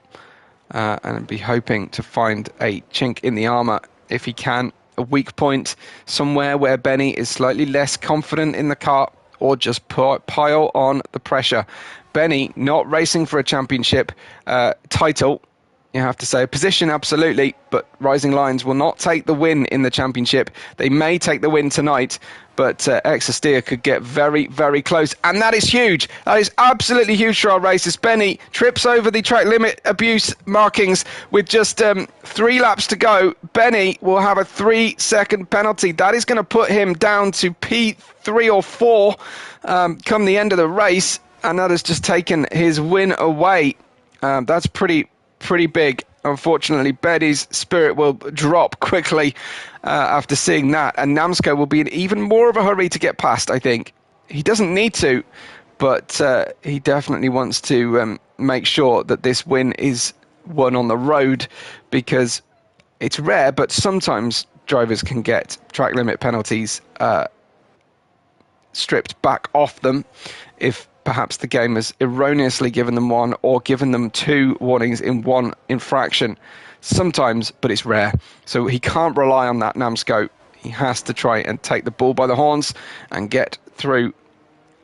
and be hoping to find a chink in the armour if he can, a weak point somewhere where Benny is slightly less confident in the car, or just pile on the pressure. Benny not racing for a championship title, you have to say. Position, absolutely, but Rising Lions will not take the win in the championship. They may take the win tonight, but Exastea could get very, very close, and that is huge. That is absolutely huge for our races. Benny trips over the track limit abuse markings with just 3 laps to go. Benny will have a 3-second penalty. That is going to put him down to P3 or 4 come the end of the race, and that has just taken his win away. That's pretty big. Unfortunately, Benny's spirit will drop quickly after seeing that, and Namsco will be in even more of a hurry to get past, I think. He doesn't need to, but he definitely wants to make sure that this win is won on the road, because it's rare, but sometimes drivers can get track limit penalties stripped back off them if perhaps the game has erroneously given them one, or given them 2 warnings in one infraction. Sometimes, but it's rare. So he can't rely on that, Namsco. He has to try and take the bull by the horns and get through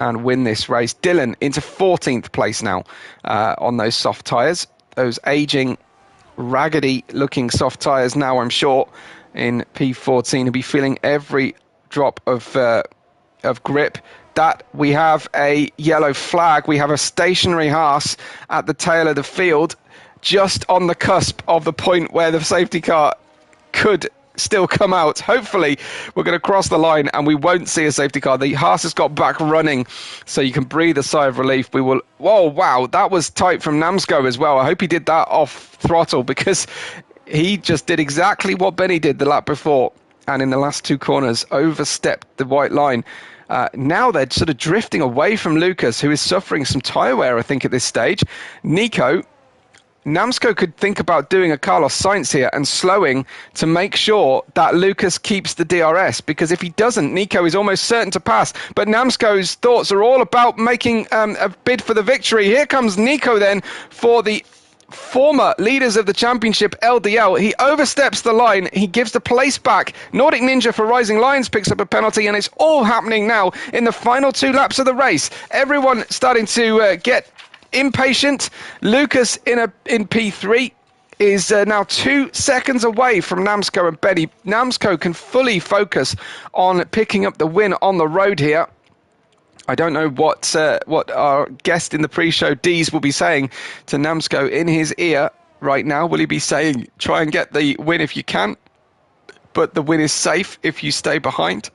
and win this race. Dylan into 14th place now on those soft tyres. Those aging, raggedy-looking soft tyres now, I'm sure, in P14. He'll be feeling every drop of grip. That we have a yellow flag. We have a stationary Haas at the tail of the field, just on the cusp of the point where the safety car could still come out. Hopefully we're going to cross the line and we won't see a safety car. The Haas has got back running, so you can breathe a sigh of relief. We will. Whoa, wow, that was tight from Namsco as well. I hope he did that off throttle, because he just did exactly what Benny did the lap before, and in the last 2 corners overstepped the white line. Now they're sort of drifting away from Lucas, who is suffering some tyre wear, I think, at this stage. Namsco could think about doing a Carlos Sainz here and slowing to make sure that Lucas keeps the DRS, because if he doesn't, Nico is almost certain to pass. But Namsco's thoughts are all about making a bid for the victory. Here comes Nico then for the former leaders of the championship, LDL. He oversteps the line. He gives the place back. Nordic Ninja for Rising Lions picks up a penalty, and it's all happening now in the final 2 laps of the race. Everyone starting to get impatient. Lucas in P3 is now 2 seconds away from Namsco and Benny. Namsco can fully focus on picking up the win on the road here. I don't know what our guest in the pre-show, Dees, will be saying to Namsco in his ear right now. Will he be saying, try and get the win if you can, but the win is safe if you stay behind?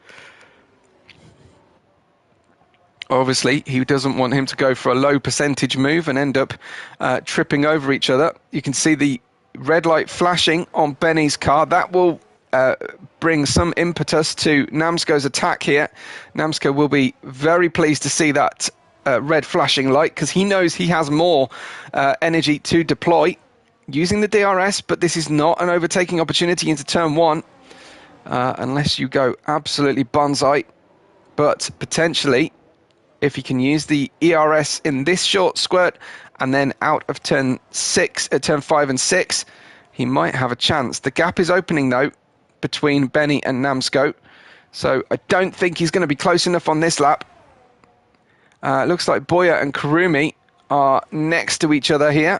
Obviously, he doesn't want him to go for a low percentage move and end up tripping over each other. You can see the red light flashing on Benny's car. That will bring some impetus to Namsco's attack here. Namsco will be very pleased to see that red flashing light, because he knows he has more energy to deploy using the DRS, but this is not an overtaking opportunity into turn 1 unless you go absolutely bonsai. But potentially, if he can use the ERS in this short squirt and then out of turn 5 and 6, he might have a chance. The gap is opening though between Benny and Namsco, so I don't think he's going to be close enough on this lap. Looks like Boya and Kurumi are next to each other here.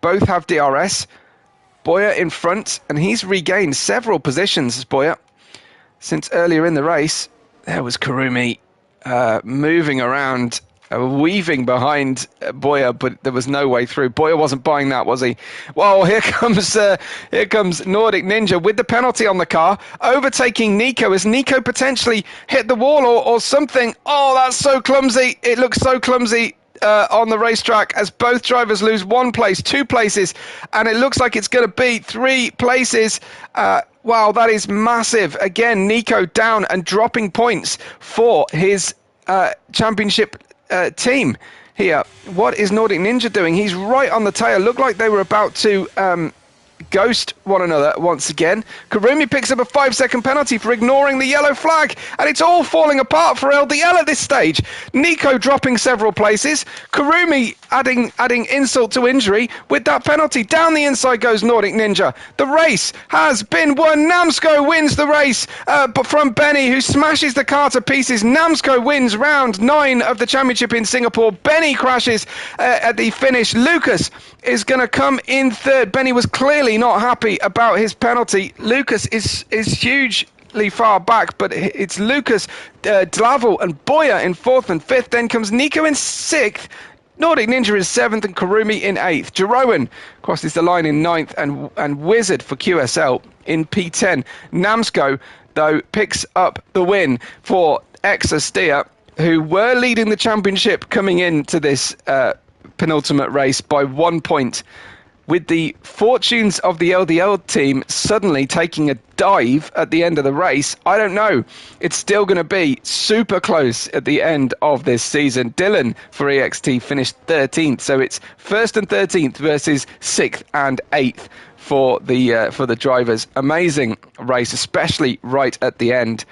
Both have DRS. Boya in front, and he's regained several positions, Boya, since earlier in the race. There was Kurumi moving around, weaving behind Boya, but there was no way through. Boya wasn't buying that, was he? Well, here comes Nordic Ninja with the penalty on the car, overtaking Nico. As Nico potentially hit the wall or something? Oh, that's so clumsy. It looks so clumsy on the racetrack as both drivers lose 1 place, 2 places, and it looks like it's going to be 3 places. Wow, that is massive. Again, Nico down and dropping points for his championship team here. What is Nordic Ninja doing? He's right on the tail. Looked like they were about to ghost one another once again. Kurumi picks up a 5-second penalty for ignoring the yellow flag, and it's all falling apart for LDL at this stage. Nico dropping several places, Kurumi adding insult to injury with that penalty. Down the inside goes Nordic Ninja. The race has been won. Namsco wins the race, but from Benny, who smashes the car to pieces. Namsco wins round 9 of the championship in Singapore. Benny crashes at the finish. Lucas is going to come in third. Benny was clearly not happy about his penalty. Lucas is hugely far back, but it's Lucas, Dlavel and Boya in 4th and 5th. Then comes Nico in 6th. Nordic Ninja is 7th and Kurumi in 8th. Jeroen crosses the line in 9th and Wizard for QSL in P10. Namsco, though, picks up the win for Exastia, who were leading the championship coming into this penultimate race by 1 point, with the fortunes of the LDL team suddenly taking a dive at the end of the race. I don't know. It's still going to be super close at the end of this season. Dylan for EXT finished 13th, so it's 1st and 13th versus 6th and 8th for the drivers. Amazing race, especially right at the end.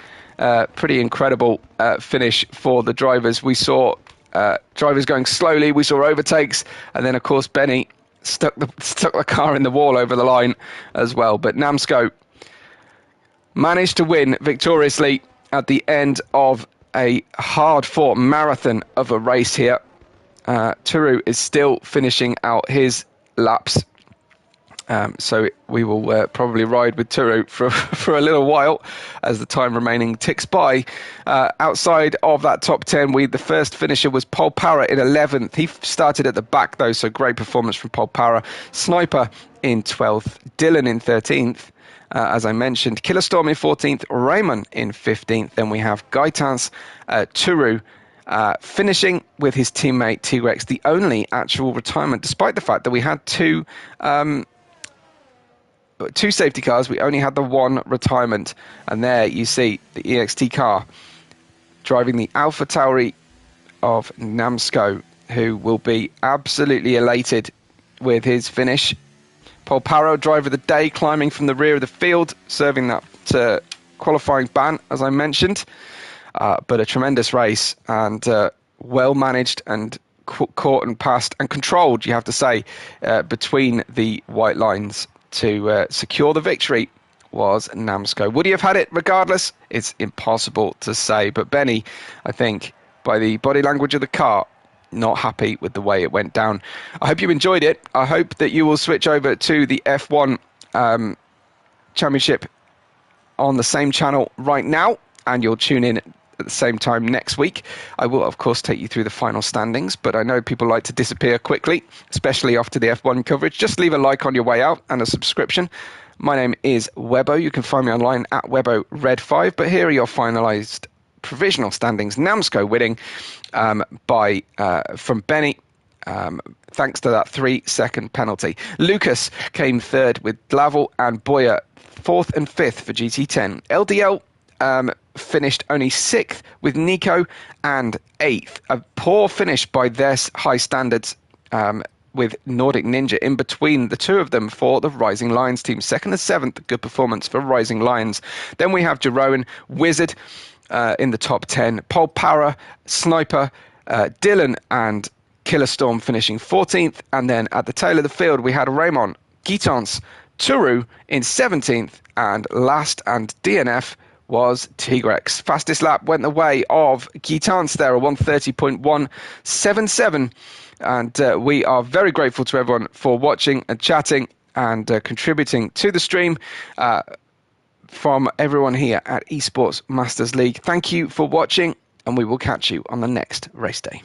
Pretty incredible finish for the drivers. We saw drivers going slowly, we saw overtakes, and then of course Benny stuck the car in the wall over the line as well. But Namsco managed to win victoriously at the end of a hard-fought marathon of a race here. Turu is still finishing out his laps. So we will probably ride with Turu for a little while as the time remaining ticks by. Outside of that top 10, the first finisher was Paul Parra in 11th. He started at the back, though, so great performance from Paul Parra. Sniper in 12th, Dylan in 13th. As I mentioned, Killerstorm in 14th, Raymond in 15th. Then we have Gaitans Turu finishing with his teammate T-Rex, the only actual retirement, despite the fact that we had two safety cars. We only had the one retirement, and there you see the EXT car driving the Alpha Tauri of Namsco, who will be absolutely elated with his finish. Paul Parra, driver of the day, climbing from the rear of the field, serving that qualifying ban, as I mentioned. But a tremendous race, and well managed and caught and passed and controlled, you have to say, between the white lines to secure the victory was Namsco. Would he have had it regardless? It's impossible to say. But Benny, I think, by the body language of the car, not happy with the way it went down. I hope you enjoyed it. I hope that you will switch over to the F1 Championship on the same channel right now, and you'll tune in at the same time next week. I will, of course, take you through the final standings, but I know people like to disappear quickly, especially after the F1 coverage. Just leave a like on your way out and a subscription. My name is Webbo. You can find me online at WebboRed5, but here are your finalised provisional standings. Namsco winning from Benny, thanks to that 3-second penalty. Lucas came third with Dlavel and Boya 4th and 5th for GT10. LDL finished only 6th with Nico and 8th. A poor finish by their high standards, with Nordic Ninja in between the two of them for the Rising Lions team. 2nd and 7th, good performance for Rising Lions. Then we have Jeroen, Wizard in the top 10. Paul Parra, Sniper, Dylan and Killerstorm finishing 14th. And then at the tail of the field, we had Raymond, Guitans, Turu in 17th. And last and DNF was Tigrex. Fastest lap went the way of Guitans there, a 1:30.177. And we are very grateful to everyone for watching and chatting and contributing to the stream from everyone here at Esports Masters League. Thank you for watching, and we will catch you on the next race day.